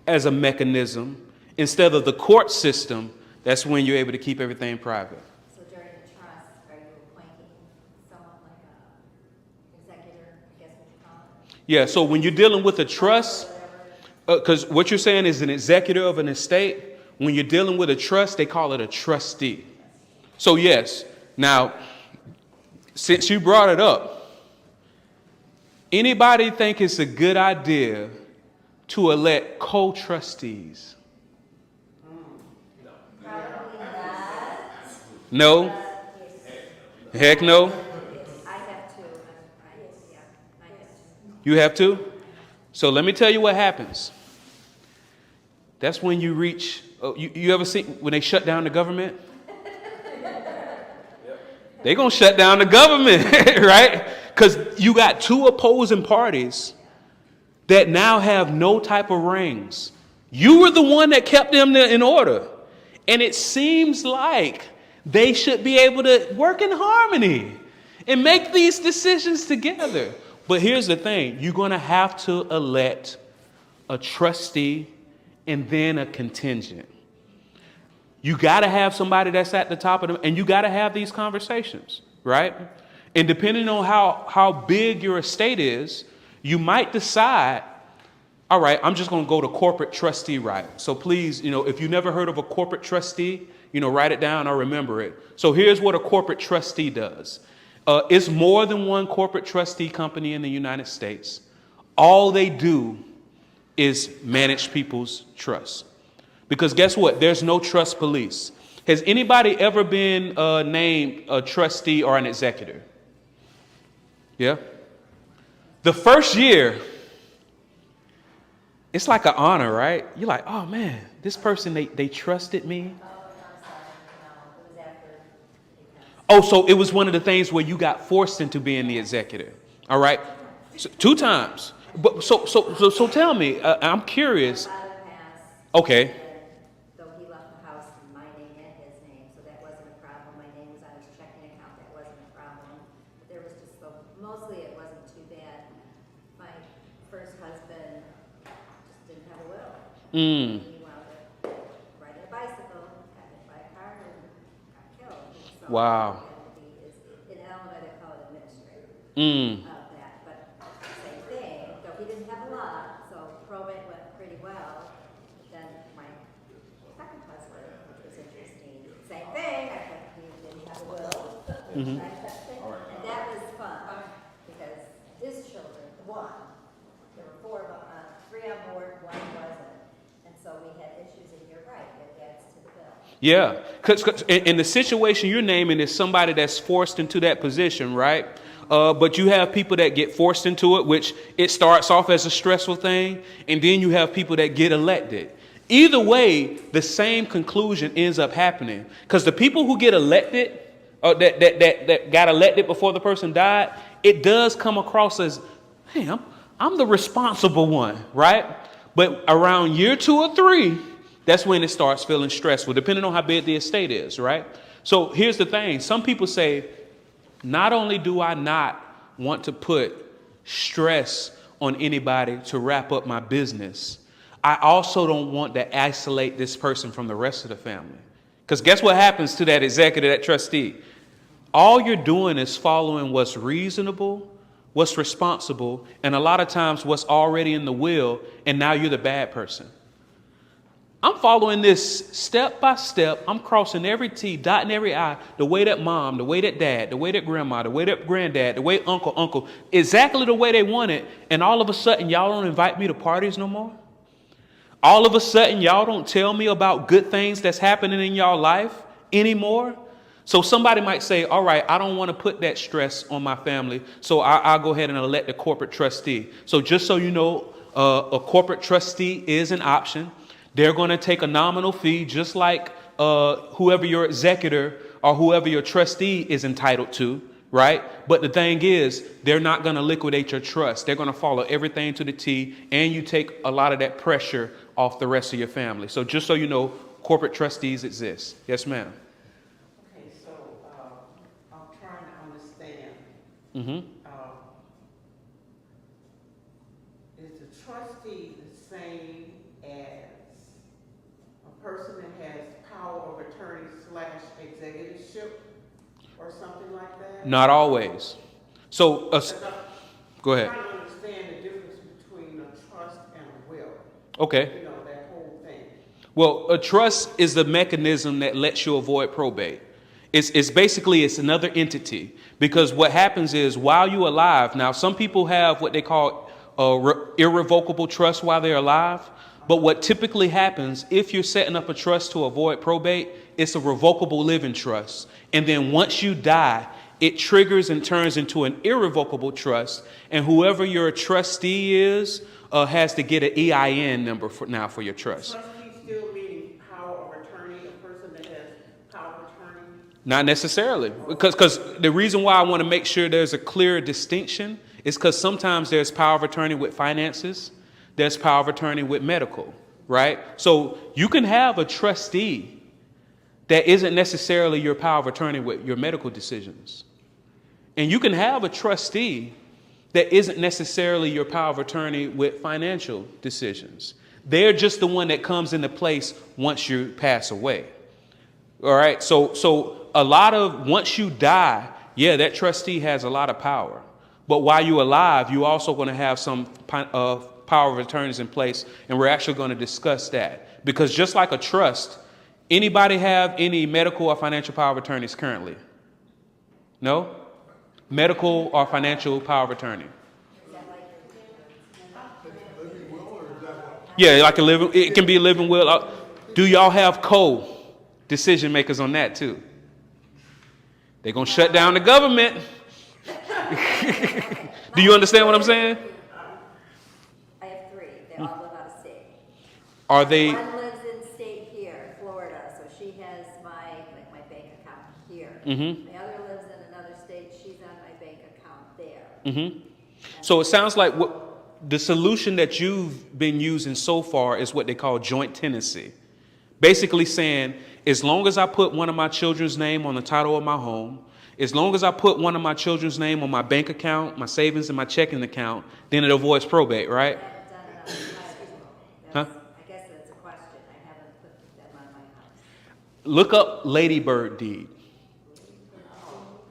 as a mechanism instead of the court system, that's when you're able to keep everything private. So during the trust, are you appointing someone like a executor, I guess what you call it? Yeah, so when you're dealing with a trust, because what you're saying is an executor of an estate, when you're dealing with a trust, they call it a trustee. So yes, now, since you brought it up, anybody think it's a good idea to elect co-trustees? Probably not. No? Yes. Heck no? I have to, yeah, I have to. You have to? So let me tell you what happens. That's when you reach, you ever see when they shut down the government? They're going to shut down the government, right? Because you got two opposing parties that now have no type of rings. You were the one that kept them in order. And it seems like they should be able to work in harmony and make these decisions together. But here's the thing. You're going to have to elect a trustee and then a contingent. You got to have somebody that's at the top of them, and you got to have these conversations, right? And depending on how big your estate is, you might decide, all right, I'm just going to go to corporate trustee route. So please, if you never heard of a corporate trustee, write it down or remember it. So here's what a corporate trustee does. It's more than one corporate trustee company in the United States. All they do is manage people's trust. Because guess what? There's no trust police. Has anybody ever been named a trustee or an executor? Yeah? The first year, it's like an honor, right? You're like, oh man, this person, they trusted me. Oh, I'm sorry, no, it was after he passed. Oh, so it was one of the things where you got forced into being the executor. All right? So, 2 times. But so tell me, I'm curious. My father passed. Okay. And though he left the house in my name and his name, so that wasn't a problem. My name was on his checking account, that wasn't a problem. But there was just, mostly it wasn't too bad. My first husband just didn't have a will. He wound up riding a bicycle, got hit by a car, and got killed. So Wow. in Illinois, they call it administrator. Mm. Of that, but same thing, though he didn't have a lot, so probate went pretty well. Then my second husband, which was interesting, same thing, I think he didn't have a will. And that was fun, because his children, there were 4 of them, 3 on board, 1 wasn't. And so we had issues, and you're right, it adds to the bill. Yeah, because in the situation you're naming is somebody that's forced into that position, right? But you have people that get forced into it, which it starts off as a stressful thing, and then you have people that get elected. Either way, the same conclusion ends up happening, because the people who get elected, that got elected before the person died, it does come across as, hey, I'm the responsible one, right? But around year 2 or 3, that's when it starts feeling stressful, depending on how big the estate is, right? So here's the thing. Some people say, not only do I not want to put stress on anybody to wrap up my business, I also don't want to isolate this person from the rest of the family. Because guess what happens to that executive, that trustee? All you're doing is following what's reasonable, what's responsible, and a lot of times what's already in the will, and now you're the bad person. I'm following this step by step. I'm crossing every T, dotting every I, the way that mom, the way that dad, the way that grandma, the way that granddad, the way uncle, exactly the way they want it. And all of a sudden, y'all don't invite me to parties no more. All of a sudden, y'all don't tell me about good things that's happening in y'all life anymore. So somebody might say, all right, I don't want to put that stress on my family, so I'll go ahead and elect the corporate trustee. So just so you know, a corporate trustee is an option. They're going to take a nominal fee, just like whoever your executor or whoever your trustee is entitled to, right? But the thing is, they're not going to liquidate your trust. They're going to follow everything to the T, and you take a lot of that pressure off the rest of your family. So just so you know, corporate trustees exist. Yes, ma'am. Okay, so I'm trying to understand. Mm-hmm. Is the trustee the same as a person that has power of attorney / executiveship or something like that? Not always. So, go ahead. I'm trying to understand the difference between a trust and a will. Okay. You know, that whole thing. Well, a trust is the mechanism that lets you avoid probate. It's basically another entity, because what happens is while you're alive, now some people have what they call irrevocable trust while they're alive. But what typically happens if you're setting up a trust to avoid probate, it's a revocable living trust. And then once you die, it triggers and turns into an irrevocable trust. And whoever your trustee is has to get an EIN number for your trust. Trustee still meaning power of attorney, a person that has power of attorney? Not necessarily, because the reason why I want to make sure there's a clear distinction is because sometimes there's power of attorney with finances, there's power of attorney with medical, right? So you can have a trustee that isn't necessarily your power of attorney with your medical decisions. And you can have a trustee that isn't necessarily your power of attorney with financial decisions. They're just the one that comes into place once you pass away. All right, so a lot of, once you die, yeah, that trustee has a lot of power. But while you're alive, you're also going to have some power of attorneys in place, and we're actually going to discuss that. Because just like a trust, anybody have any medical or financial power of attorneys currently? No? Medical or financial power of attorney? Yeah, like a living, it can be a living will. Do y'all have co-decision makers on that too? They're going to shut down the government. Do you understand what I'm saying? I have 3. They all live out of state. Are they? One lives in state here, Florida, so she has my bank account here. Mm-hmm. The other lives in another state. She's on my bank account there. Mm-hmm. So it sounds like the solution that you've been using so far is what they call joint tenancy. Basically saying, as long as I put one of my children's name on the title of my home, as long as I put one of my children's name on my bank account, my savings, and my checking account, then it avoids probate, right? I haven't done it on my Huh? I guess that's a question. I haven't put them on my house. Look up Ladybird deed.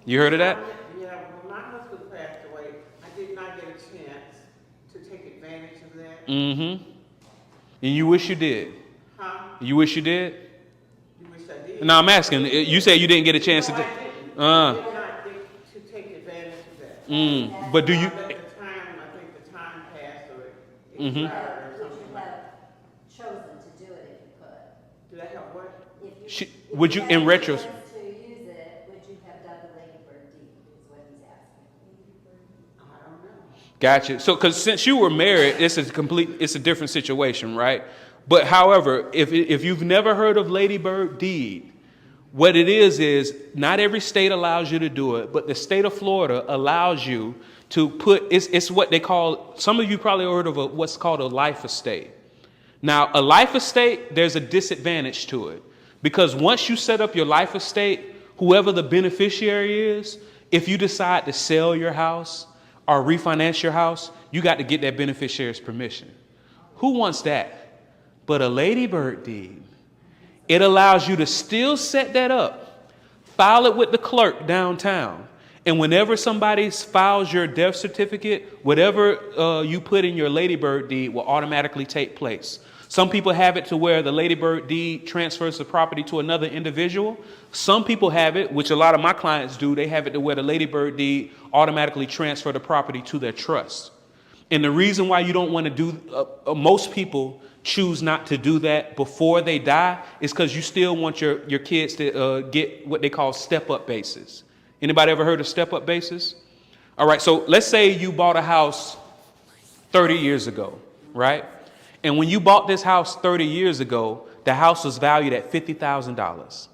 You heard of that? Yeah, when my husband passed away, I did not get a chance to take advantage of that. Mm-hmm. And you wish you did. Huh? You wish you did? You wish I did? No, I'm asking. You said you didn't get a chance to. No, I didn't. I did not get to take advantage of that. But do you? At the time, I think the time passed or it Mhm. expired or Would something you like have that. chosen to do it if you could? Did I have what? If Would you, had in a retros? chance to use it, would you have done the Ladybird deed, is what he's asking. I don't know. Gotcha. So, because since you were married, it's a different situation, right? But however, if you've never heard of Ladybird deed, What it is not every state allows you to do it, but the state of Florida allows you to put, it's what they call, some of you probably heard of what's called a life estate. Now, a life estate, there's a disadvantage to it, because once you set up your life estate, whoever the beneficiary is, if you decide to sell your house or refinance your house, you got to get that beneficiary's permission. Who wants that? But a ladybird deed, it allows you to still set that up, file it with the clerk downtown, and whenever somebody files your death certificate, whatever you put in your ladybird deed will automatically take place. Some people have it to where the ladybird deed transfers the property to another individual. Some people have it, which a lot of my clients do, they have it to where the ladybird deed automatically transfer the property to their trust. And the reason why you don't want to do, most people choose not to do that before they die is because you still want your kids to get what they call step-up basis. Anybody ever heard of step-up basis? All right, so let's say you bought a house 30 years ago, right? And when you bought this house 30 years ago, the house was valued at $50,000.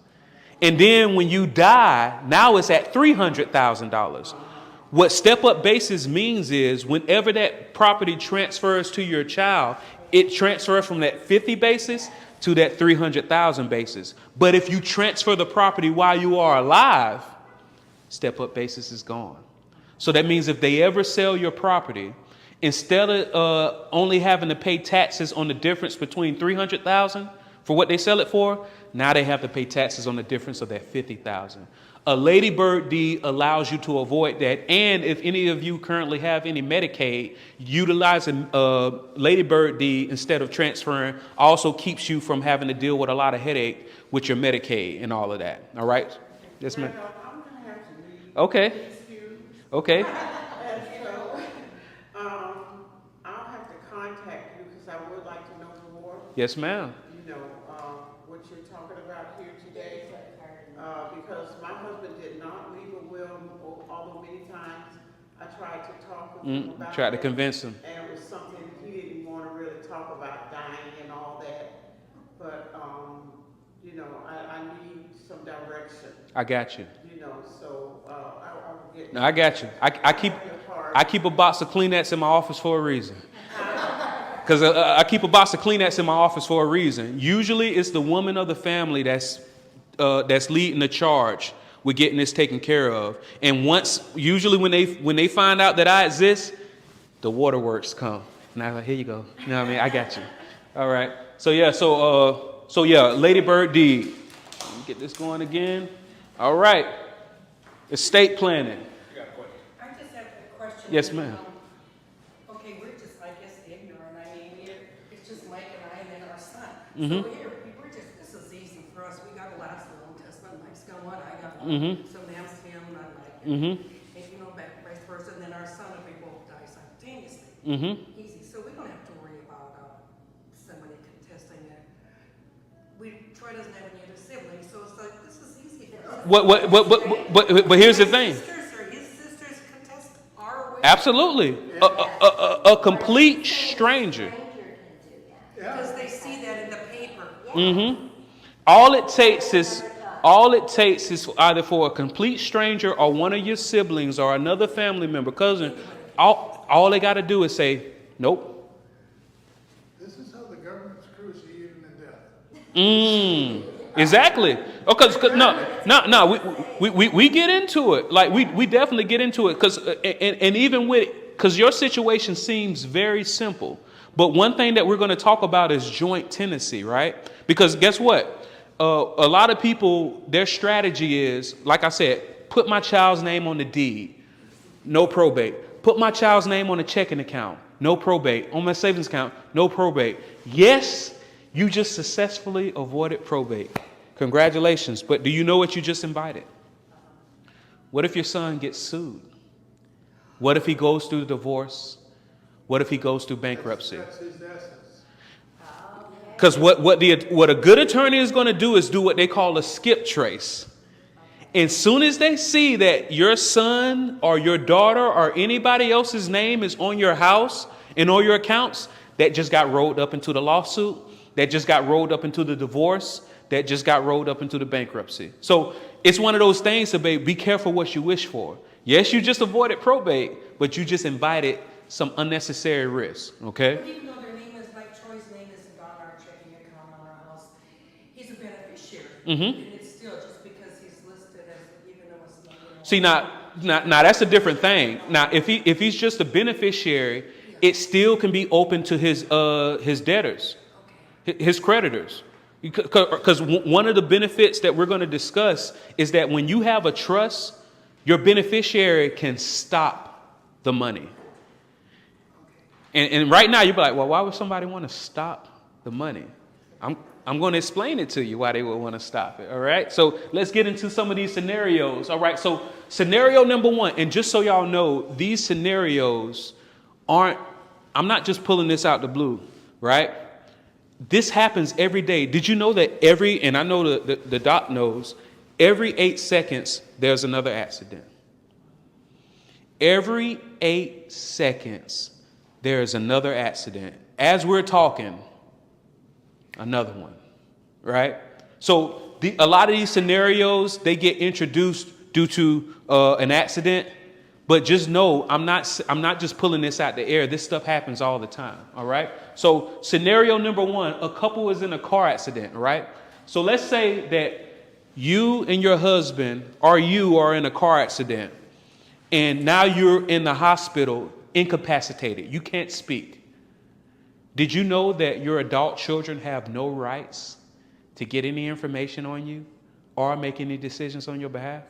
And then when you die, now it's at $300,000. What step-up basis means is whenever that property transfers to your child, it transfers from that 50 basis to that 300,000 basis. But if you transfer the property while you are alive, step-up basis is gone. So that means if they ever sell your property, instead of only having to pay taxes on the difference between $300,000 for what they sell it for, now they have to pay taxes on the difference of that $50,000. A ladybird deed allows you to avoid that. And if any of you currently have any Medicaid, utilizing a ladybird deed instead of transferring also keeps you from having to deal with a lot of headache with your Medicaid and all of that. All right? Yes, ma'am. Randolph, I'm gonna have to leave. Okay. Excuse. Okay. And so, I'll have to contact you because I would like to know more, Yes, ma'am. you know, what you're talking about here today. Because my husband did not leave a will, although many times I tried to talk with him about it. Try to convince him. And it was something he didn't want to really talk about, dying and all that. But, you know, I need some direction, I got you. you know, so, I will get. No, I got you. I keep a box of Kleenex in my office for a reason. Because I keep a box of Kleenex in my office for a reason. Usually it's the woman of the family that's leading the charge with getting this taken care of. And usually when they find out that I exist, the waterworks come. And I'm like, here you go. You know what I mean? I got you. All right. So yeah, ladybird deed. Let me get this going again. All right. Estate planning. I just have a question. Yes, ma'am. Okay, we're just, I guess, ignorant. I mean, it's just Mike and I and then our son. Mhm. So here, this is easy for us. We got a last will and testament. Mike's got one, I got one. So that's him, and I like it. And you know, vice versa. And then our son, if we both die simultaneously. Easy. So we don't have to worry about somebody contesting it. Troy doesn't have any other siblings, so it's like, this is easy for us. But here's the thing. His sisters contest our will. Absolutely. A complete stranger. Because they see that in the paper. All it takes is either for a complete stranger or one of your siblings or another family member, cousin. All they got to do is say, nope. This is how the government screws you even to death. Exactly. Because we get into it. Like we definitely get into it because and even with because your situation seems very simple. But one thing that we're going to talk about is joint tenancy, right? Because guess what? A lot of people, their strategy is, like I said, put my child's name on the deed, no probate. Put my child's name on a checking account, no probate. On my savings account, no probate. Yes, you just successfully avoided probate. Congratulations. But do you know what you just invited? What if your son gets sued? What if he goes through divorce? What if he goes through bankruptcy? That's his essence. Because what a good attorney is going to do is do what they call a skip trace. As soon as they see that your son or your daughter or anybody else's name is on your house and on your accounts, that just got rolled up into the lawsuit, that just got rolled up into the divorce, that just got rolled up into the bankruptcy. So it's one of those things to be careful what you wish for. Yes, you just avoided probate, but you just invited some unnecessary risk, okay? But even though their name is, like Troy's name isn't on our checking account on our house, he's a beneficiary. And it's still just because he's listed as, even though it's not. See, now that's a different thing. Now, if he's just a beneficiary, it still can be open to his debtors, his creditors. Because one of the benefits that we're going to discuss is that when you have a trust, your beneficiary can stop the money. And right now you'd be like, well, why would somebody want to stop the money? I'm going to explain it to you why they would want to stop it. All right. So let's get into some of these scenarios. All right. So scenario number one, and just so y'all know, these scenarios I'm not just pulling this out the blue, right? This happens every day. Did you know that and I know the doc knows, every 8 seconds, there's another accident. Every 8 seconds, there's another accident. As we're talking, another one, right? So a lot of these scenarios, they get introduced due to an accident. But just know, I'm not just pulling this out the air. This stuff happens all the time. All right. So scenario number one, a couple is in a car accident. Right. So let's say that you and your husband are in a car accident, and now you're in the hospital, incapacitated. You can't speak. Did you know that your adult children have no rights to get any information on you or make any decisions on your behalf?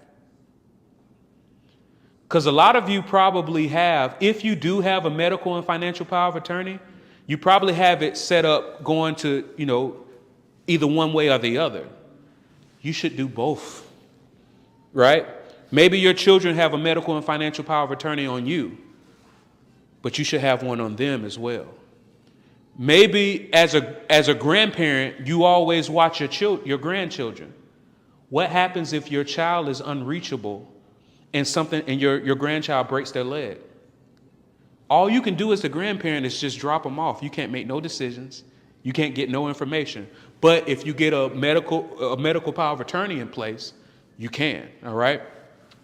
Because a lot of you probably have, if you do have a medical and financial power of attorney, you probably have it set up going to, either one way or the other. You should do both, right? Maybe your children have a medical and financial power of attorney on you, but you should have one on them as well. Maybe as a grandparent, you always watch your grandchildren. What happens if your child is unreachable and your grandchild breaks their leg? All you can do as a grandparent is just drop them off. You can't make no decisions. You can't get no information. But if you get a medical power of attorney in place, you can. All right.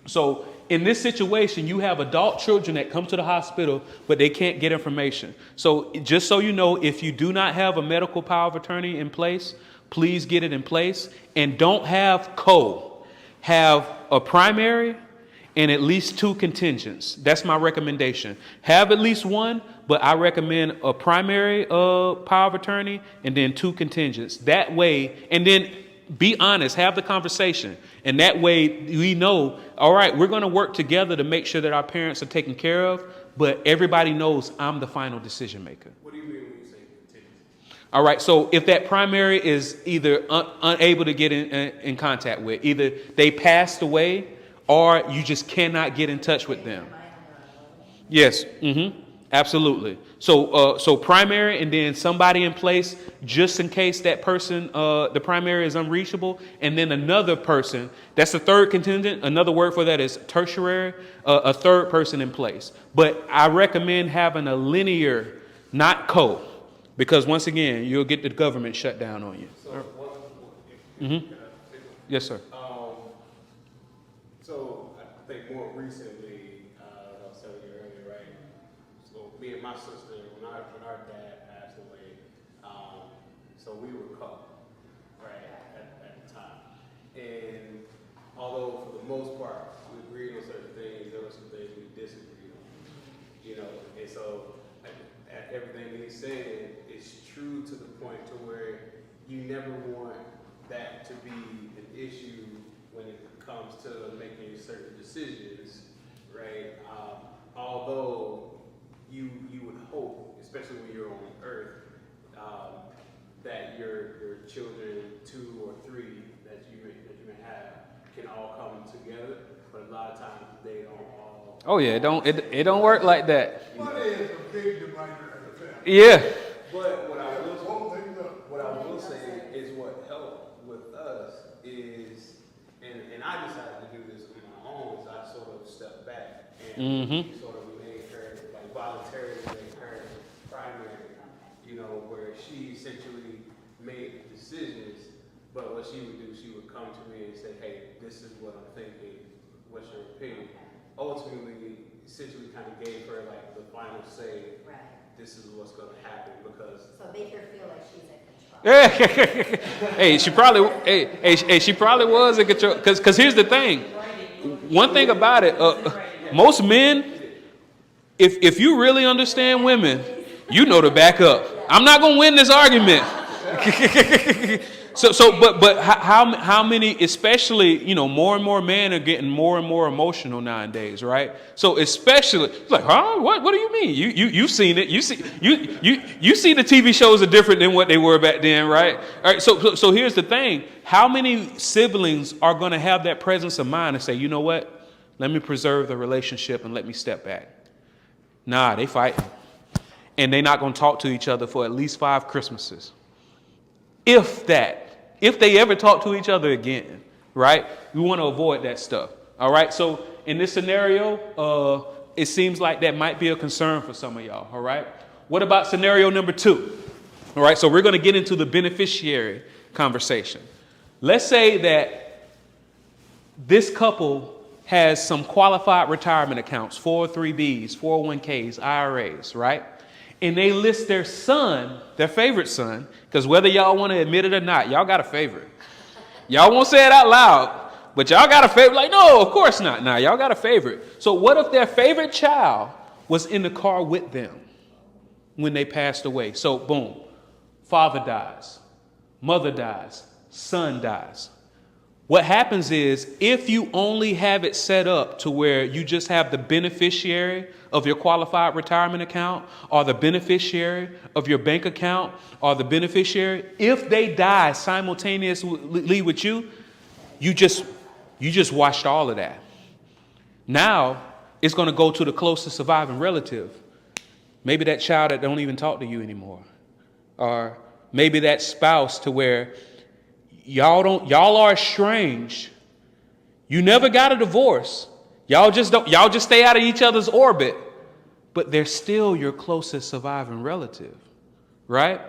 So in this situation, you have adult children that come to the hospital, but they can't get information. So just so you know, if you do not have a medical power of attorney in place, please get it in place. And don't have have a primary and at least 2 contingents. That's my recommendation. Have at least one, but I recommend a primary power of attorney and then 2 contingents. That way, and then be honest, have the conversation. And that way we know, all right, we're going to work together to make sure that our parents are taken care of, but everybody knows I'm the final decision maker. What do you mean when you say contingency? All right, so if that primary is either unable to get in contact with, either they passed away or you just cannot get in touch with them. Yes, absolutely. So primary and then somebody in place just in case that person, the primary is unreachable, and then another person, that's the third contingent. Another word for that is tertiary, a third person in place. But I recommend having a linear, not because once again, you'll get the government shut down on you. So yes, sir. So I think more recently, I was telling you earlier, right? So me and my sister, when our dad passed away, so we were coupled, right, at the time. And although for the most part we agreed on certain things, there were some things we disagreed on, And so everything he said is true to the point to where you never want that to be an issue when it comes to making certain decisions, right? Although you would hope, especially when you're on Earth, that your children, 2 or 3 that you may have, can all come together, but a lot of times they don't all. Oh yeah, it don't work like that. Money is a big divider of the family. Yeah. But what I will say is what helped with us is, and I decided to do this on my own, is I sort of stepped back and sort of made her, like voluntarily made her primary, where she essentially made decisions, But what she would do, she would come to me and say, hey, this is what I'm thinking. What's your opinion? Ultimately, essentially kind of gave her like the final say. Right. This is what's going to happen because. So make her feel like she's in control. Hey, she probably was in control. Because here's the thing. One thing about it, most men, if you really understand women, you know to back up. I'm not going to win this argument. But how many, especially, more and more men are getting more and more emotional nowadays, right? So especially, it's like, huh? What do you mean? You've seen it. You see the TV shows are different than what they were back then, right? All right. So here's the thing: how many siblings are going to have that presence of mind and say, you know what? Let me preserve the relationship and let me step back. Nah, they fighting, and they're not going to talk to each other for at least 5 Christmases. If they ever talk to each other again, right? We want to avoid that stuff. All right. So in this scenario, it seems like that might be a concern for some of y'all. All right. What about scenario number 2? All right. So we're going to get into the beneficiary conversation. Let's say that this couple has some qualified retirement accounts, 403Bs, 401Ks, IRAs, right? And they list their son, their favorite son, because whether y'all want to admit it or not, y'all got a favorite. Y'all won't say it out loud, but y'all got a favorite. Like, no, of course not. Nah, y'all got a favorite. So what if their favorite child was in the car with them when they passed away? So boom, father dies, mother dies, son dies. What happens is if you only have it set up to where you just have the beneficiary of your qualified retirement account or the beneficiary of your bank account or the beneficiary, if they die simultaneously with you, you just watched all of that. Now it's going to go to the closest surviving relative. Maybe that child that don't even talk to you anymore. Or maybe that spouse to where y'all are estranged. You never got a divorce. Y'all just stay out of each other's orbit, but they're still your closest surviving relative, right?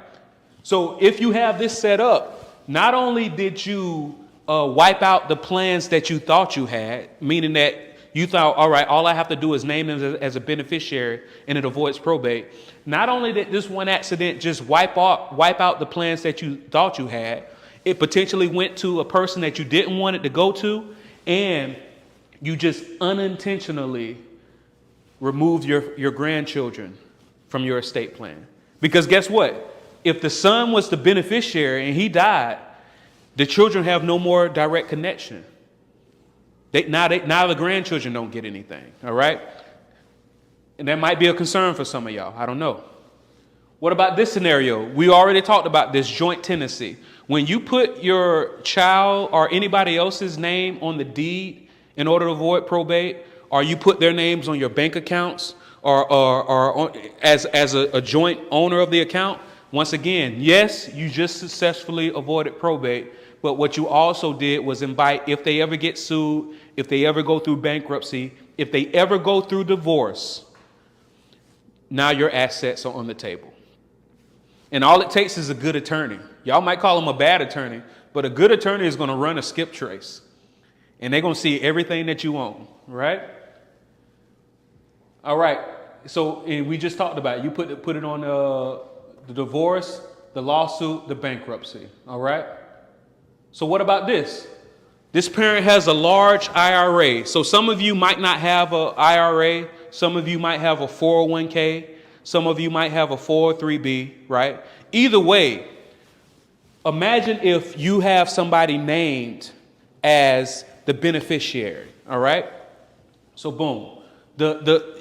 So if you have this set up, not only did you wipe out the plans that you thought you had, meaning that you thought, all right, all I have to do is name them as a beneficiary and it avoids probate. Not only did this one accident just wipe out the plans that you thought you had, it potentially went to a person that you didn't want it to go to, and you just unintentionally removed your grandchildren from your estate plan. Because guess what? If the son was the beneficiary and he died, the children have no more direct connection. Now the grandchildren don't get anything, all right? And that might be a concern for some of y'all. I don't know. What about this scenario? We already talked about this joint tenancy. When you put your child or anybody else's name on the deed in order to avoid probate, or you put their names on your bank accounts or as a joint owner of the account, once again, yes, you just successfully avoided probate, but what you also did was invite, if they ever get sued, if they ever go through bankruptcy, if they ever go through divorce, now your assets are on the table. And all it takes is a good attorney. Y'all might call him a bad attorney, but a good attorney is going to run a skip trace. And they're going to see everything that you own, right? All right. So and we just talked about it. You put it on the divorce, the lawsuit, the bankruptcy. All right. So what about this? This parent has a large IRA. So some of you might not have an IRA. Some of you might have a 401k. Some of you might have a 403b, right? Either way, imagine if you have somebody named as the beneficiary, all right? So boom,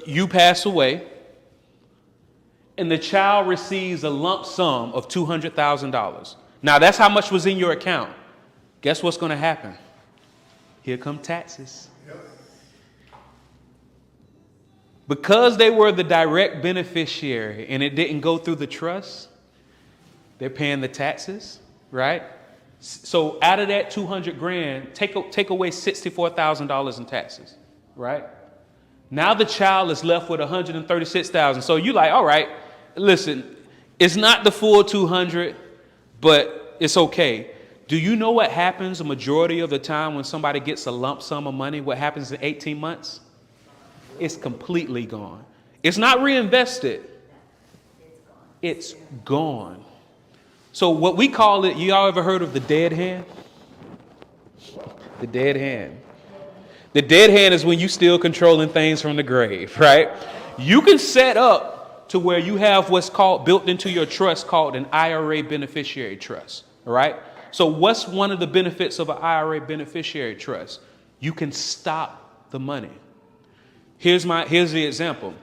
you pass away, and the child receives a lump sum of $200,000. Now that's how much was in your account. Guess what's going to happen? Here come taxes. Because they were the direct beneficiary and it didn't go through the trust, they're paying the taxes, right? So out of that $200,000, take away $64,000 in taxes, right? Now the child is left with $136,000. So you like, all right, listen, it's not the full 200, but it's okay. Do you know what happens a majority of the time when somebody gets a lump sum of money? What happens in 18 months? It's completely gone. It's not reinvested. It's gone. So what we call it, y'all ever heard of the dead hand? The dead hand. The dead hand is when you still controlling things from the grave, right? You can set up to where you have what's called built into your trust called an IRA beneficiary trust, all right? So what's one of the benefits of an IRA beneficiary trust? You can stop the money. Here's the example.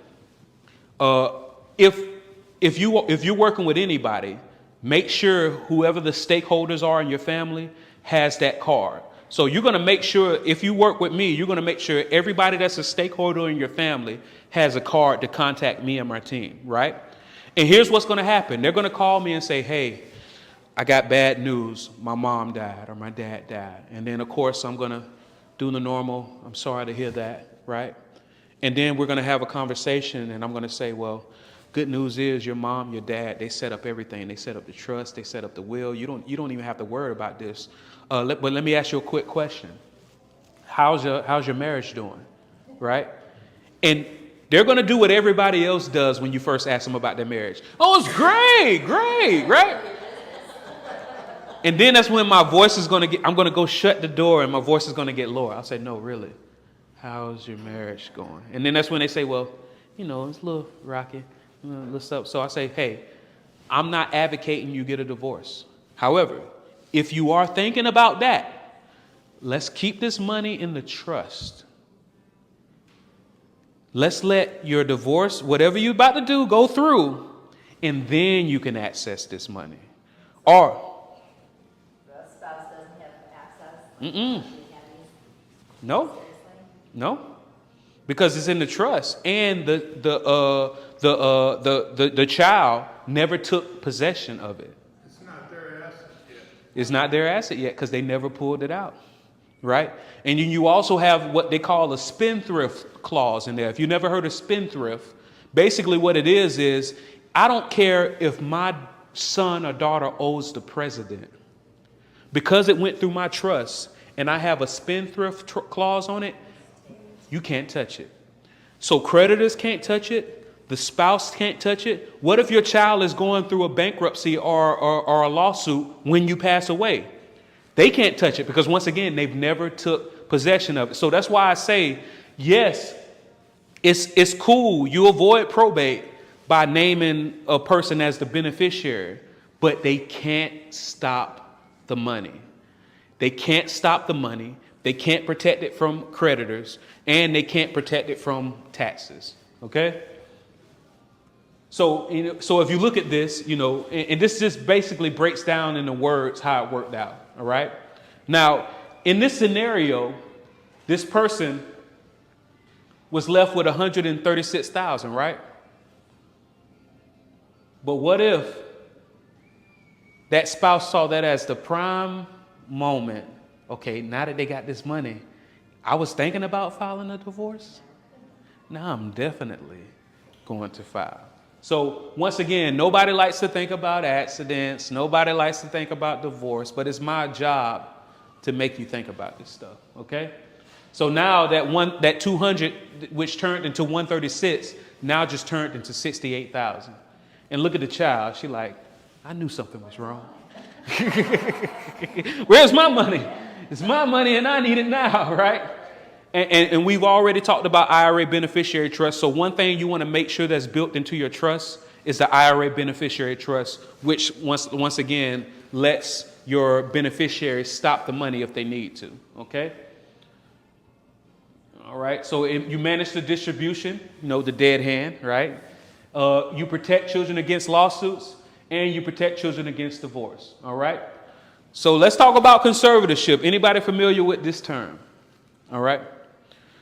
If you're working with anybody, make sure whoever the stakeholders are in your family has that card. So you're going to make sure, if you work with me, you're going to make sure everybody that's a stakeholder in your family has a card to contact me and my team, right? And here's what's going to happen. They're going to call me and say, hey, I got bad news. My mom died or my dad died. And then, of course, I'm going to do the normal, I'm sorry to hear that, right? And then we're going to have a conversation, and I'm going to say, well, good news is your mom, your dad, they set up everything. They set up the trust. They set up the will. You don't even have to worry about this. But let me ask you a quick question. How's your marriage doing, right? And they're going to do what everybody else does when you first ask them about their marriage. Oh, it's great, right? And then that's when my voice is going to I'm going to go shut the door and my voice is going to get lower. I'll say, no, really, how's your marriage going? And then that's when they say, well, it's a little rocky, a little stuff. So I say, hey, I'm not advocating you get a divorce. However, if you are thinking about that, let's keep this money in the trust. Let's let your divorce, whatever you're about to do, go through, and then you can access this money. Or The spouse doesn't have access? No, no, because it's in the trust, and the child never took possession of it. It's not their asset yet. It's not their asset yet because they never pulled it out, right? And then you also have what they call a spendthrift clause in there. If you never heard of spendthrift, basically what it is I don't care if my son or daughter owes the president. Because it went through my trust and I have a spendthrift clause on it, you can't touch it. So creditors can't touch it. The spouse can't touch it. What if your child is going through a bankruptcy or a lawsuit when you pass away? They can't touch it because, once again, they've never took possession of it. So that's why I say, yes, it's cool. You avoid probate by naming a person as the beneficiary, but they can't stop the money. They can't stop the money. They can't protect it from creditors, and they can't protect it from taxes. Okay? So if you look at this, and this just basically breaks down in the words how it worked out. All right. Now, in this scenario, this person was left with $136,000, right? But what if that spouse saw that as the prime moment? Okay, now that they got this money, I was thinking about filing a divorce. Now I'm definitely going to file. So once again, nobody likes to think about accidents. Nobody likes to think about divorce, but it's my job to make you think about this stuff. Okay. So now that 200, which turned into 136, now just turned into 68,000. And look at the child. She like, I knew something was wrong. Where's my money? It's my money and I need it now, right? And we've already talked about IRA beneficiary trust. So one thing you want to make sure that's built into your trust is the IRA beneficiary trust, which once again lets your beneficiaries stop the money if they need to. Okay. All right. So you manage the distribution, the dead hand, right? You protect children against lawsuits and you protect children against divorce. All right. So let's talk about conservatorship. Anybody familiar with this term? All right.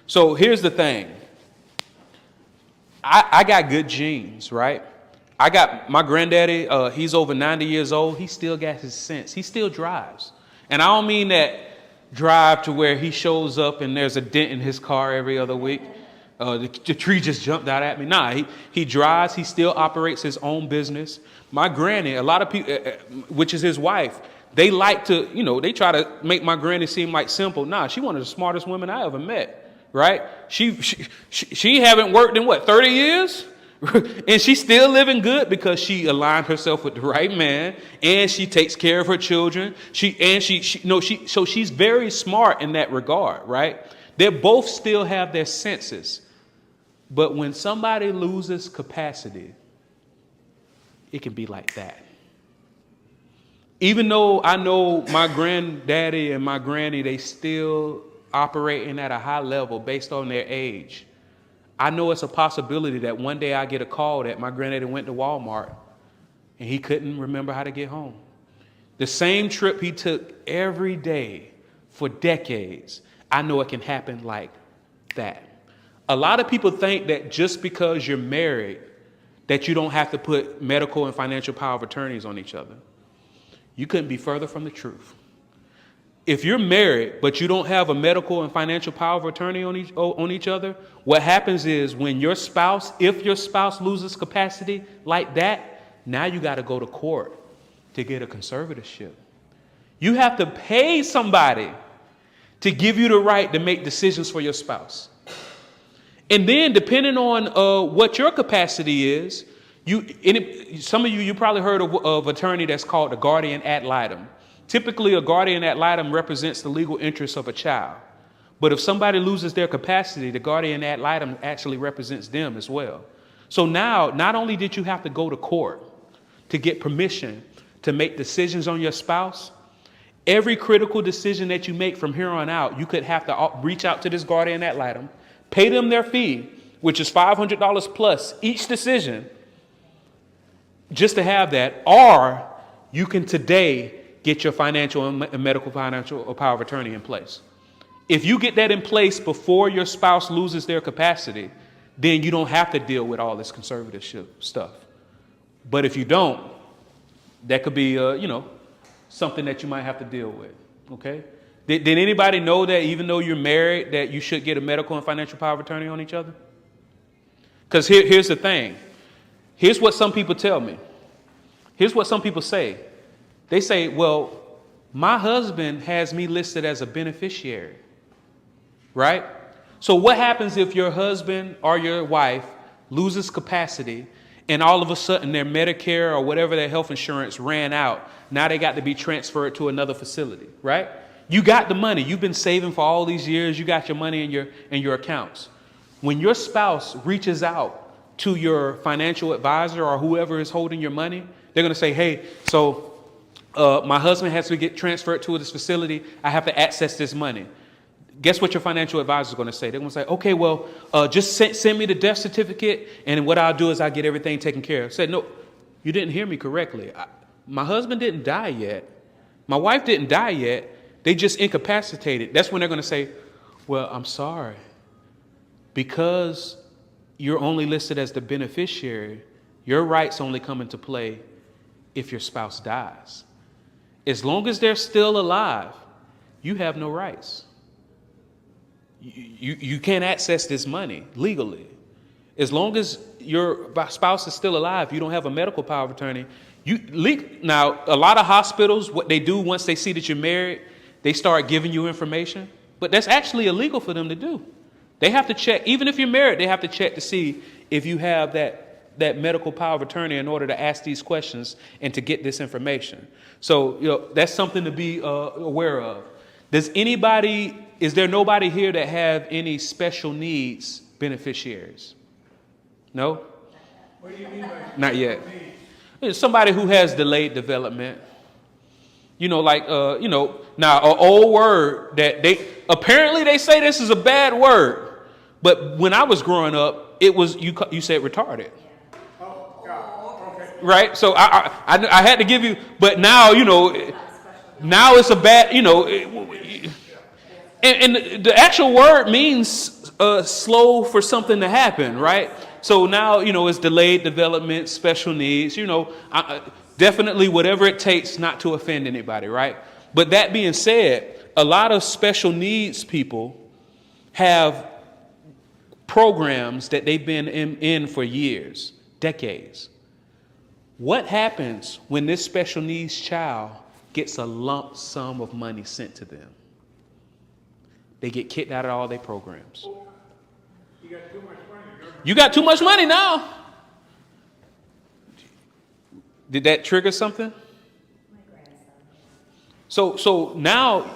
So here's the thing. I got good genes, right? I got my granddaddy. He's over 90 years old. He still got his sense. He still drives. And I don't mean that drive to where he shows up and there's a dent in his car every other week. The tree just jumped out at me. Nah, he drives. He still operates his own business. My granny, a lot of people, which is his wife, they like to, they try to make my granny seem like simple. Nah, she one of the smartest women I ever met, right? She haven't worked in 30 years? And she's still living good because she aligned herself with the right man, and she takes care of her children. So she's very smart in that regard, right? They both still have their senses. But when somebody loses capacity, it can be like that. Even though I know my granddaddy and my granny, they still operating at a high level based on their age. I know it's a possibility that one day I get a call that my granddaddy went to Walmart and he couldn't remember how to get home. The same trip he took every day for decades, I know it can happen like that. A lot of people think that just because you're married, that you don't have to put medical and financial power of attorneys on each other. You couldn't be further from the truth. If you're married, but you don't have a medical and financial power of attorney on each other, what happens is when if your spouse loses capacity like that, now you got to go to court to get a conservatorship. You have to pay somebody to give you the right to make decisions for your spouse. And then depending on what your capacity is, some of you probably heard of attorney that's called the guardian ad litem. Typically, a guardian ad litem represents the legal interests of a child. But if somebody loses their capacity, the guardian ad litem actually represents them as well. So now, not only did you have to go to court to get permission to make decisions on your spouse, every critical decision that you make from here on out, you could have to reach out to this guardian ad litem, pay them their fee, which is $500 plus each decision, just to have that. Or you can today get your financial and medical financial power of attorney in place. If you get that in place before your spouse loses their capacity, then you don't have to deal with all this conservatorship stuff. But if you don't, that could be, something that you might have to deal with. Okay? Did anybody know that even though you're married, that you should get a medical and financial power of attorney on each other? Because here's the thing. Here's what some people tell me. Here's what some people say. They say, well, my husband has me listed as a beneficiary, right? So what happens if your husband or your wife loses capacity and all of a sudden their Medicare or whatever their health insurance ran out? Now they got to be transferred to another facility, right? You got the money. You've been saving for all these years. You got your money in your accounts. When your spouse reaches out to your financial advisor or whoever is holding your money, they're going to say, hey, so my husband has to get transferred to this facility. I have to access this money. Guess what your financial advisor is going to say? They're going to say, okay, well, just send me the death certificate, and what I'll do is I'll get everything taken care of. I said, no, you didn't hear me correctly. My husband didn't die yet. My wife didn't die yet. They just incapacitated. That's when they're going to say, well, I'm sorry. Because you're only listed as the beneficiary, your rights only come into play if your spouse dies. As long as they're still alive, you have no rights. You can't access this money legally. As long as your spouse is still alive, you don't have a medical power of attorney. Now, a lot of hospitals, what they do once they see that you're married, they start giving you information. But that's actually illegal for them to do. They have to check, even if you're married, they have to check to see if you have that medical power of attorney in order to ask these questions and to get this information. So, that's something to be aware of. Is there nobody here that have any special needs beneficiaries? No? What do you mean by Not yet. It's somebody who has delayed development. Now an old word that they say this is a bad word. But when I was growing up, it was, you said retarded. Right? So I had to give you, but now, now it's a bad, and the actual word means slow for something to happen, right? So now, it's delayed development, special needs, definitely whatever it takes not to offend anybody, right? But that being said, a lot of special needs people have programs that they've been in for years, decades. What happens when this special needs child gets a lump sum of money sent to them. They get kicked out of all their programs. You got too much money. You got too much money now. Did that trigger something? My grandson. So now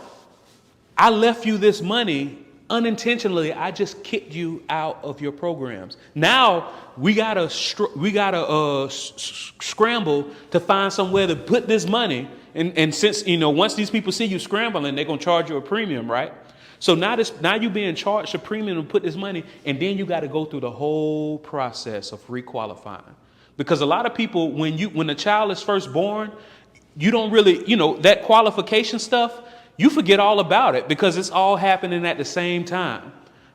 I left you this money unintentionally. I just kicked you out of your programs. Now we gotta scramble to find somewhere to put this money. And since, once these people see you scrambling, they're gonna charge you a premium, right? So now you're being charged a premium to put this money, and then you got to go through the whole process of requalifying. Because a lot of people, when a child is first born, you don't really, that qualification stuff, you forget all about it because it's all happening at the same time.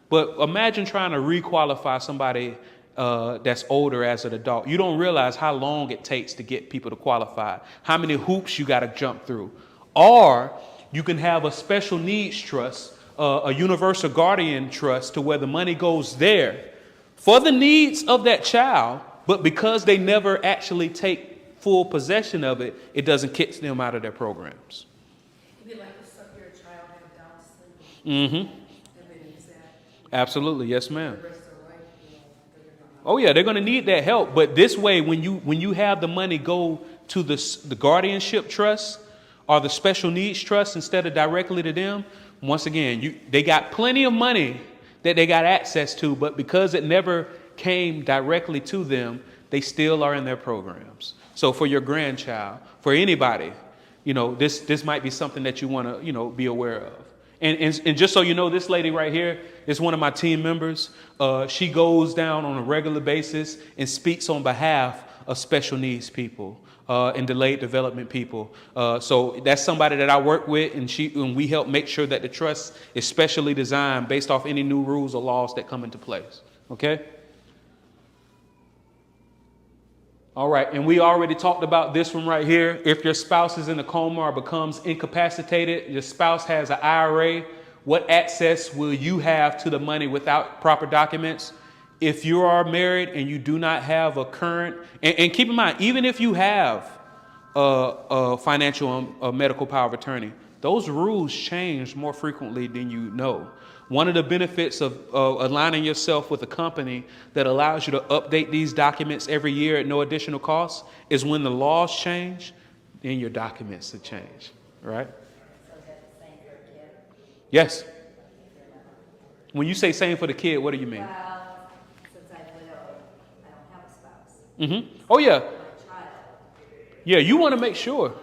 But imagine trying to requalify somebody that's older as an adult. You don't realize how long it takes to get people to qualify, how many hoops you got to jump through. Or you can have a special needs trust, a universal guardian trust, to where the money goes there for the needs of that child, but because they never actually take full possession of it, it doesn't kick them out of their programs. It'd be like if your child had a Down syndrome. Mm-hmm. Everybody needs that. Absolutely. Yes, ma'am. The rest of their life, they're gonna. Oh yeah, they're going to need that help. But this way, when you have the money go to the guardianship trust or the special needs trust instead of directly to them, once again, they got plenty of money that they got access to, but because it never came directly to them, they still are in their programs. So for your grandchild, for anybody, this might be something that you want to, be aware of. And just so you know, this lady right here is one of my team members. She goes down on a regular basis and speaks on behalf of special needs people and delayed development people. So that's somebody that I work with, and we help make sure that the trust is specially designed based off any new rules or laws that come into place. Okay? All right, and we already talked about this one right here. If your spouse is in a coma or becomes incapacitated, your spouse has an IRA, what access will you have to the money without proper documents? If you are married and you do not have a current, and keep in mind, even if you have a financial or medical power of attorney, those rules change more frequently than you know. One of the benefits of aligning yourself with a company that allows you to update these documents every year at no additional cost is when the laws change, then your documents will change, right? So is that the same for a kid? Yes. When you say same for the kid, what do you mean? Well, since I'm widowed, I don't have a spouse. Mm-hmm. Oh, yeah. My child. Yeah, you want to make sure.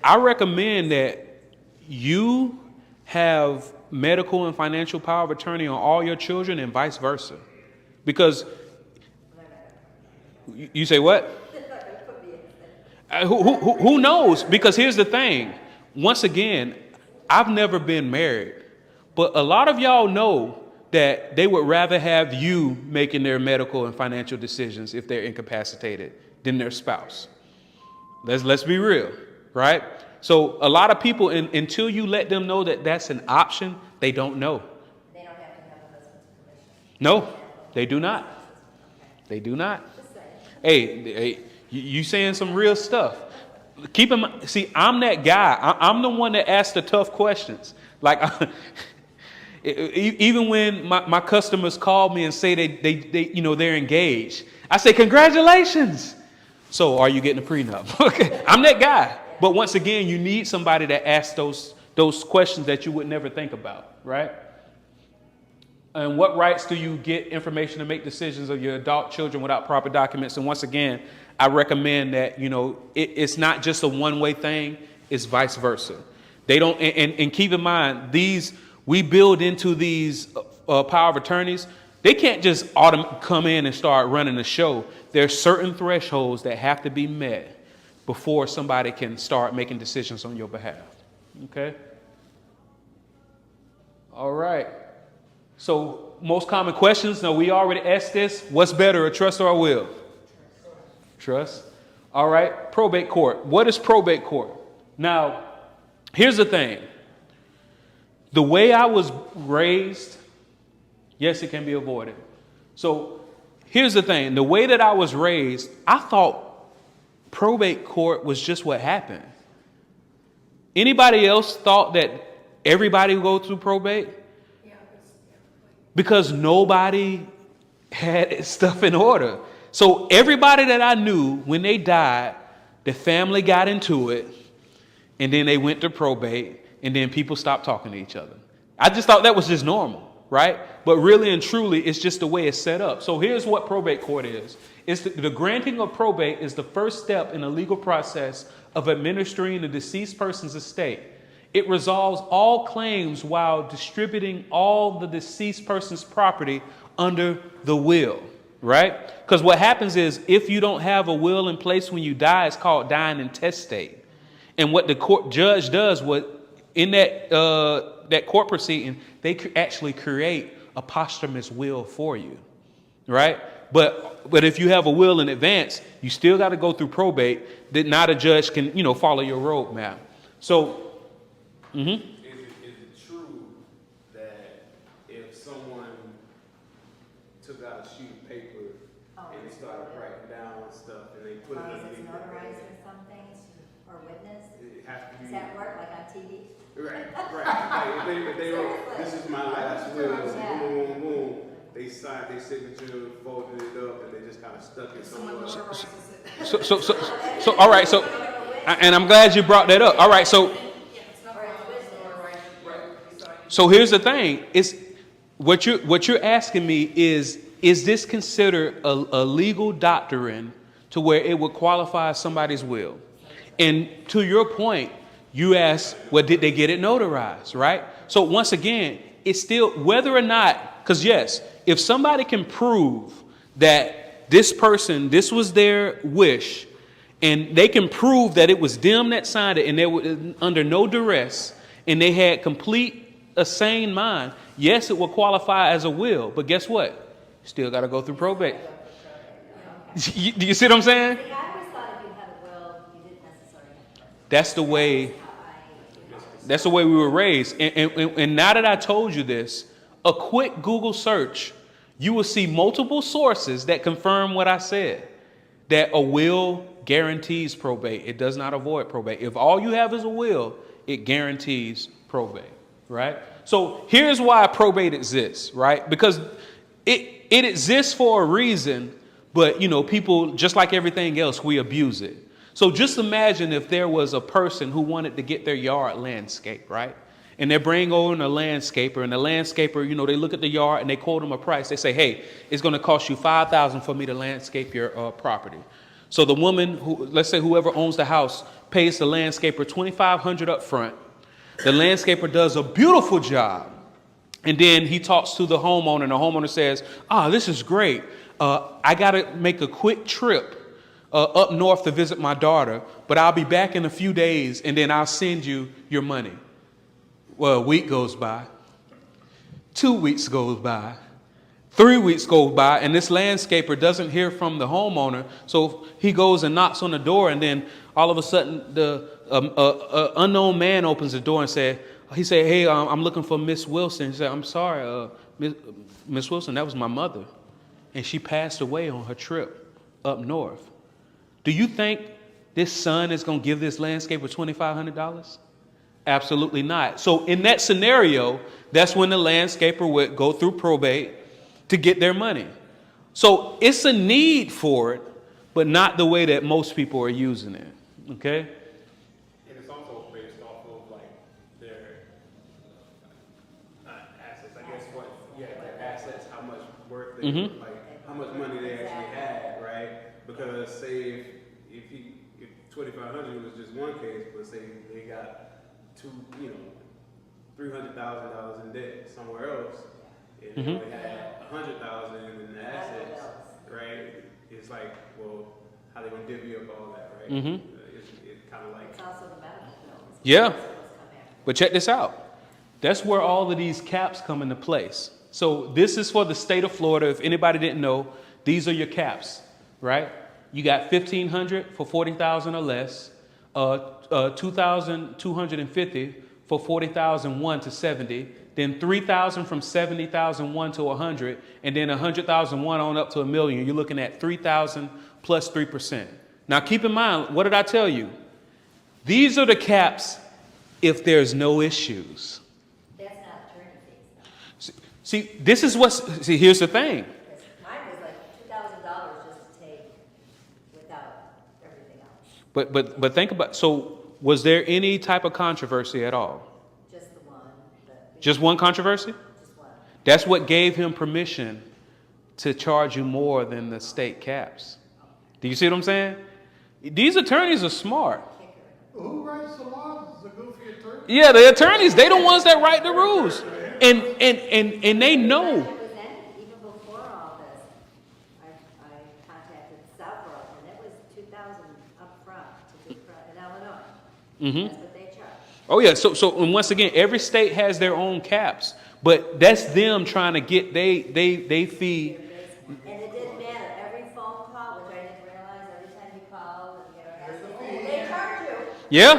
I recommend that you have medical and financial power of attorney on all your children and vice versa. Because you say what? Who knows? Because here's the thing. Once again, I've never been married, but a lot of y'all know that they would rather have you making their medical and financial decisions if they're incapacitated than their spouse. Let's be real, right? So a lot of people, until you let them know that that's an option, they don't know. They don't have to have a husband's permission. No, they do not. They do not. Hey, you saying some real stuff. Keep in mind, see, I'm that guy. I'm the one that asks the tough questions. Like, even when my customers call me and say they're engaged, I say, congratulations. So are you getting a prenup? Okay, I'm that guy. But once again, you need somebody that asks those questions that you would never think about, right? And what rights do you get information to make decisions of your adult children without proper documents? And once again, I recommend that, it's not just a one-way thing, it's vice versa. They don't, and keep in mind, we build into these power of attorneys. They can't just come in and start running the show. There's certain thresholds that have to be met before somebody can start making decisions on your behalf. Okay? All right. So most common questions. Now, we already asked this. What's better, a trust or a will? Trust. All right. Probate court. What is probate court? Now, here's the thing. The way I was raised, yes, it can be avoided. So here's the thing. The way that I was raised, I thought probate court was just what happened. Anybody else thought that everybody would go through probate? Yeah, Because nobody had stuff in order. So everybody that I knew, when they died, the family got into it, and then they went to probate, and then people stopped talking to each other. I just thought that was just normal, right? But really and truly, it's just the way it's set up. So here's what probate court is. It's the granting of probate is the first step in the legal process of administering the deceased person's estate. It resolves all claims while distributing all the deceased person's property under the will, right? Because what happens is if you don't have a will in place when you die, it's called dying intestate. And what the court judge does, in that court proceeding, they actually create a posthumous will for you, right? But if you have a will in advance, you still got to go through probate. That not a judge can follow your roadmap. So. Mm-hmm. Is it true that if someone took out a sheet of paper and they started writing down stuff and they put it As long as underneath it's notarized or something, or witnessed? it has to Does be that work, like on TV? right. Like if they wrote, this is my last will, Yeah. boom, boom, boom. They signed their signature, folded it up, and they just kind of stuck it somewhere. So all right. So, and I'm glad you brought that up. All right. So here's the thing: is what you're asking me is this considered a legal doctrine to where it would qualify as somebody's will? And to your point, you asked, well, did they get it notarized, right? So once again, it's still whether or not, because yes, if somebody can prove that this was their wish, and they can prove that it was them that signed it, and they were under no duress, and they had a sane mind, yes, it will qualify as a will. But guess what? Still got to go through probate. Do you see what I'm saying? See, I always thought if you had a will, you didn't necessarily have to. That's the way we were raised. And now that I told you this, a quick Google search, you will see multiple sources that confirm what I said. That a will guarantees probate. It does not avoid probate. If all you have is a will, it guarantees probate. Right? So here's why probate exists, right? Because it exists for a reason, but people, just like everything else, we abuse it. So just imagine if there was a person who wanted to get their yard landscaped, right? And they bring over a landscaper, and the landscaper, they look at the yard and they quote them a price. They say, hey, it's going to cost you $5,000 for me to landscape your property. So the woman, let's say whoever owns the house, pays the landscaper $2,500 up front. The landscaper does a beautiful job. And then he talks to the homeowner, and the homeowner says, this is great. I got to make a quick trip up north to visit my daughter, but I'll be back in a few days, and then I'll send you your money. Well, a week goes by. 2 weeks goes by. 3 weeks goes by, and this landscaper doesn't hear from the homeowner. So he goes and knocks on the door, and then all of a sudden the unknown man opens the door and he said, hey, I'm looking for Miss Wilson. He said, I'm sorry, Miss Wilson, that was my mother. And she passed away on her trip up north. Do you think this son is going to give this landscaper $2,500? Absolutely not. So in that scenario, that's when the landscaper would go through probate to get their money. So it's a need for it, but not the way that most people are using it. Okay? And it's also based off of like their assets. I guess their assets, how much worth they like, how much money they actually had, right? Because say if 2,500 was just one case, but say they got $300,000 in debt somewhere else, and they only had $100,000 in the assets, right? It's like, well, how they gonna divvy up all that, right? It's kind of like It's also the medical bills. Yeah. But check this out. That's where all of these caps come into place. So this is for the state of Florida. If anybody didn't know, these are your caps, right? You got $1,500 for $40,000 or less, $2,250 for $40,001 to $70,000, then $3,000 from $70,001 to $100,000, and then $100,001 on up to $1 million. You're looking at $3,000 plus 3%. Now keep in mind, what did I tell you? These are the caps if there's no issues. That's not attorney fees. See, this is see, here's the thing. Because mine was like $2,000 just to take without everything else. But think about, so was there any type of controversy at all? Just the one. Just one controversy? Just one. That's what gave him permission to charge you more than the state caps. Do you see what I'm saying? These attorneys are smart. Who writes the laws? The goofy attorney? Yeah, the attorneys, they the ones that write the rules. And they know. It was ended even before all this. I contacted several, and it was $2,000 up front to do in Illinois. That's what they charge. Oh yeah, so and once again, every state has their own caps, but that's them trying to get they fee. And it didn't matter. Every phone call, which I didn't realize, every time you call, and they charge you. Yeah,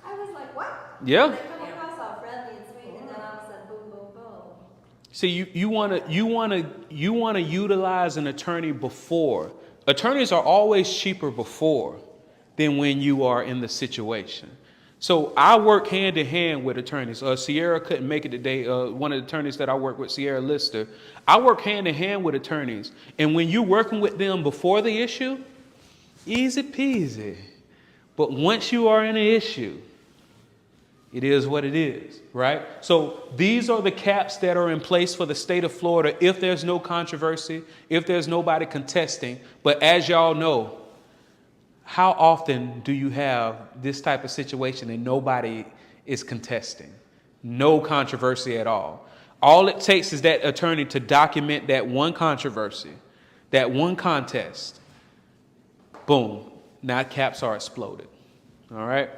I was like, what? yeah. They come across all friendly and sweet, and then all of a sudden, boom, boom, boom. See, you wanna utilize an attorney before. Attorneys are always cheaper before than when you are in the situation. So I work hand in hand with attorneys. Sierra couldn't make it today. One of the attorneys that I work with, Sierra Lister, I work hand in hand with attorneys. And when you're working with them before the issue, easy peasy. But once you are in an issue, it is what it is, right? So these are the caps that are in place for the state of Florida if there's no controversy, if there's nobody contesting. But as y'all know, how often do you have this type of situation and nobody is contesting? No controversy at all. All it takes is that attorney to document that one controversy, that one contest. Boom. Now caps are exploded. All right.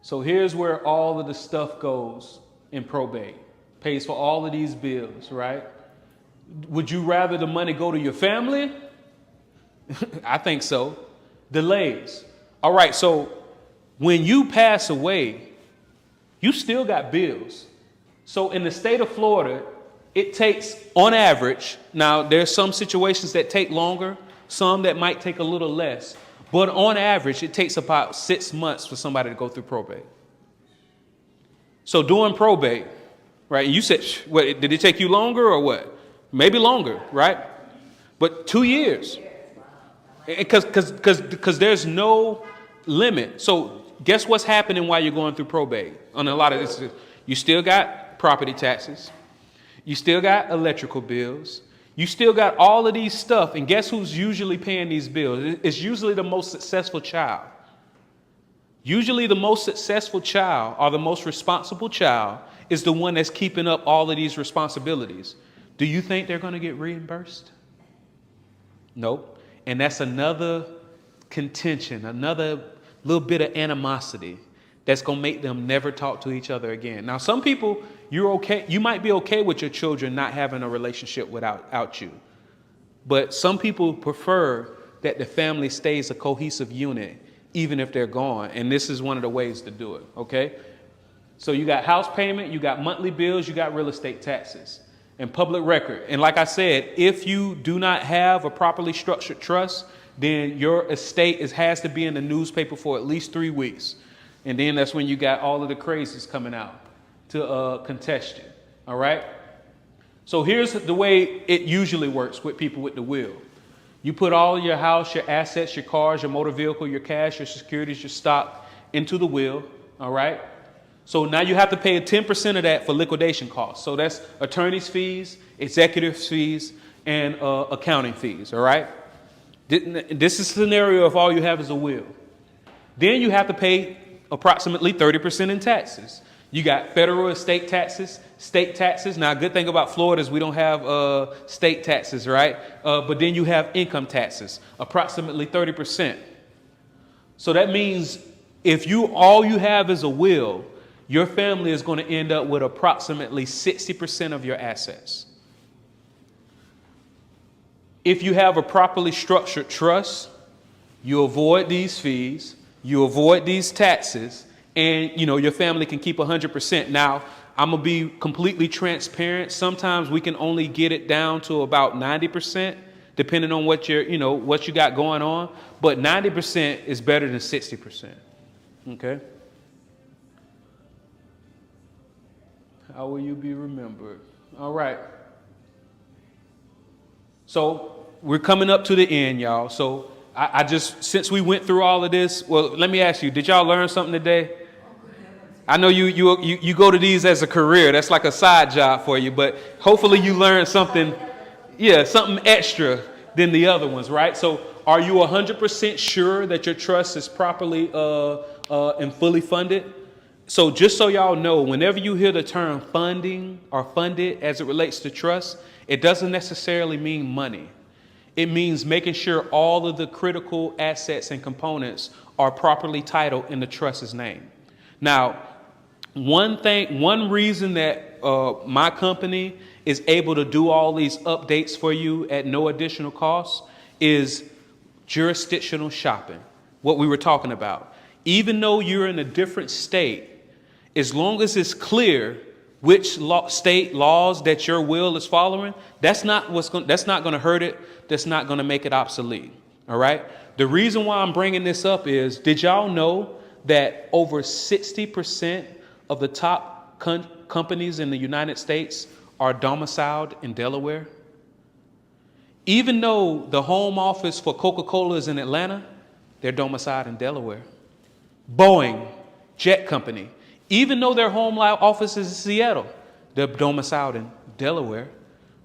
So here's where all of the stuff goes in probate. Pays for all of these bills, right? Would you rather the money go to your family? I think so. Delays. All right, so when you pass away, you still got bills. So in the state of Florida, it takes, on average, now there's some situations that take longer, some that might take a little less, but on average, it takes about 6 months for somebody to go through probate. So doing probate, right, you said, what, did it take you longer or what? Maybe longer, right? But 2 years. Because there's no limit. So guess what's happening while you're going through probate? On a lot of this, you still got property taxes. You still got electrical bills. You still got all of these stuff. And guess who's usually paying these bills? It's usually the most successful child. Usually the most successful child or the most responsible child is the one that's keeping up all of these responsibilities. Do you think they're going to get reimbursed? Nope. And that's another contention, another little bit of animosity that's going to make them never talk to each other again. Now, some people, you're okay. You might be okay with your children not having a relationship without you. But some people prefer that the family stays a cohesive unit, even if they're gone. And this is one of the ways to do it, okay? So you got house payment, you got monthly bills, you got real estate taxes. And public record. And like I said, if you do not have a properly structured trust, then your estate has to be in the newspaper for at least 3 weeks. And then that's when you got all of the crazies coming out to contest you. All right? So here's the way it usually works with people with the will. You put all of your house, your assets, your cars, your motor vehicle, your cash, your securities, your stock into the will. All right? So now you have to pay 10% of that for liquidation costs. So that's attorney's fees, executive fees, and accounting fees, all right? This is a scenario if all you have is a will. Then you have to pay approximately 30% in taxes. You got federal estate taxes, state taxes. Now, a good thing about Florida is we don't have state taxes, right? But then you have income taxes, approximately 30%. So that means if all you have is a will, your family is going to end up with approximately 60% of your assets. If you have a properly structured trust, you avoid these fees, you avoid these taxes, and your family can keep 100%. Now, I'm going to be completely transparent. Sometimes we can only get it down to about 90%. depending on what what you got going on. But 90% is better than 60%. Okay. How will you be remembered? All right. So we're coming up to the end, y'all. So I just, since we went through all of this, well, let me ask you, did y'all learn something today? I know you go to these as a career. That's like a side job for you, but hopefully you learned something, something extra than the other ones, right? So are you 100% sure that your trust is properly and fully funded? So just so y'all know, whenever you hear the term funding or funded as it relates to trust, it doesn't necessarily mean money. It means making sure all of the critical assets and components are properly titled in the trust's name. Now, one reason that my company is able to do all these updates for you at no additional cost is jurisdictional shopping, what we were talking about. Even though you're in a different state, as long as it's clear which state laws that your will is following, that's not going to hurt it. That's not going to make it obsolete. All right. The reason why I'm bringing this up is, did y'all know that over 60% of the top companies in the United States are domiciled in Delaware? Even though the home office for Coca-Cola is in Atlanta, they're domiciled in Delaware. Boeing, jet company, even though their home office is in Seattle, they're domiciled in Delaware.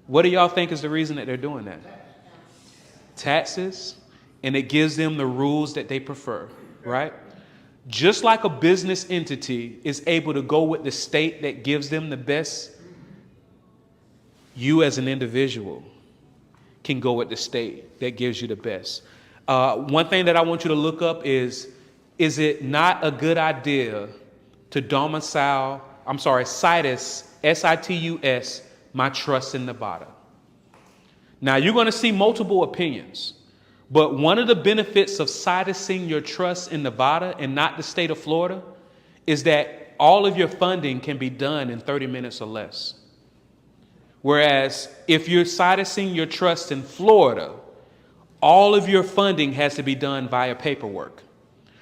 What do y'all think is the reason that they're doing that? Taxes, and it gives them the rules that they prefer, right? Just like a business entity is able to go with the state that gives them the best, you as an individual can go with the state that gives you the best. One thing that I want you to look up is it not a good idea to Citus, S-I-T-U-S, my trust in Nevada? Now, you're going to see multiple opinions, but one of the benefits of citusing your trust in Nevada and not the state of Florida is that all of your funding can be done in 30 minutes or less. Whereas if you're citusing your trust in Florida, all of your funding has to be done via paperwork.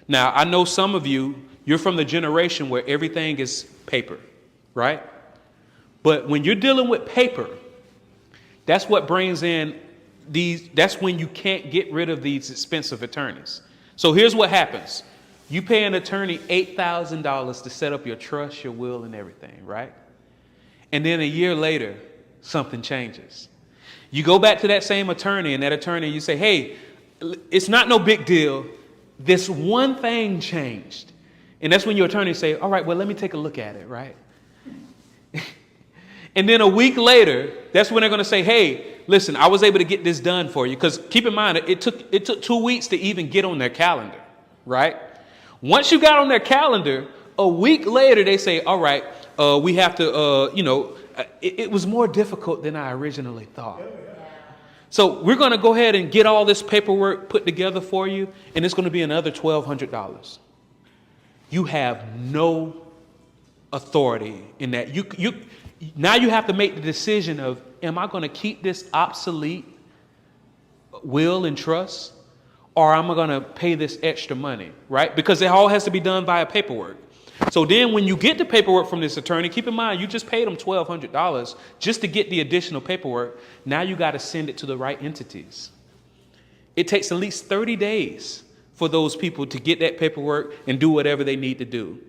Now, I know some of you're from the generation where everything is paper, right? But when you're dealing with paper, that's what brings in that's when you can't get rid of these expensive attorneys. So here's what happens. You pay an attorney $8,000 to set up your trust, your will, and everything, right? And then a year later, something changes. You go back to that same attorney, and that attorney, you say, hey, it's not no big deal. This one thing changed. And that's when your attorney say, all right, well, let me take a look at it, right? And then a week later, that's when they're going to say, hey, listen, I was able to get this done for you. Because keep in mind, it took 2 weeks to even get on their calendar, right? Once you got on their calendar, a week later, they say, all right, we have to, it was more difficult than I originally thought. So we're going to go ahead and get all this paperwork put together for you, and it's going to be another $1,200. You have no authority in that. Now you have to make the decision of, am I going to keep this obsolete will and trust, or am I going to pay this extra money, right? Because it all has to be done via paperwork. So then when you get the paperwork from this attorney, keep in mind, you just paid them $1,200 just to get the additional paperwork. Now you got to send it to the right entities. It takes at least 30 days for those people to get that paperwork and do whatever they need to do.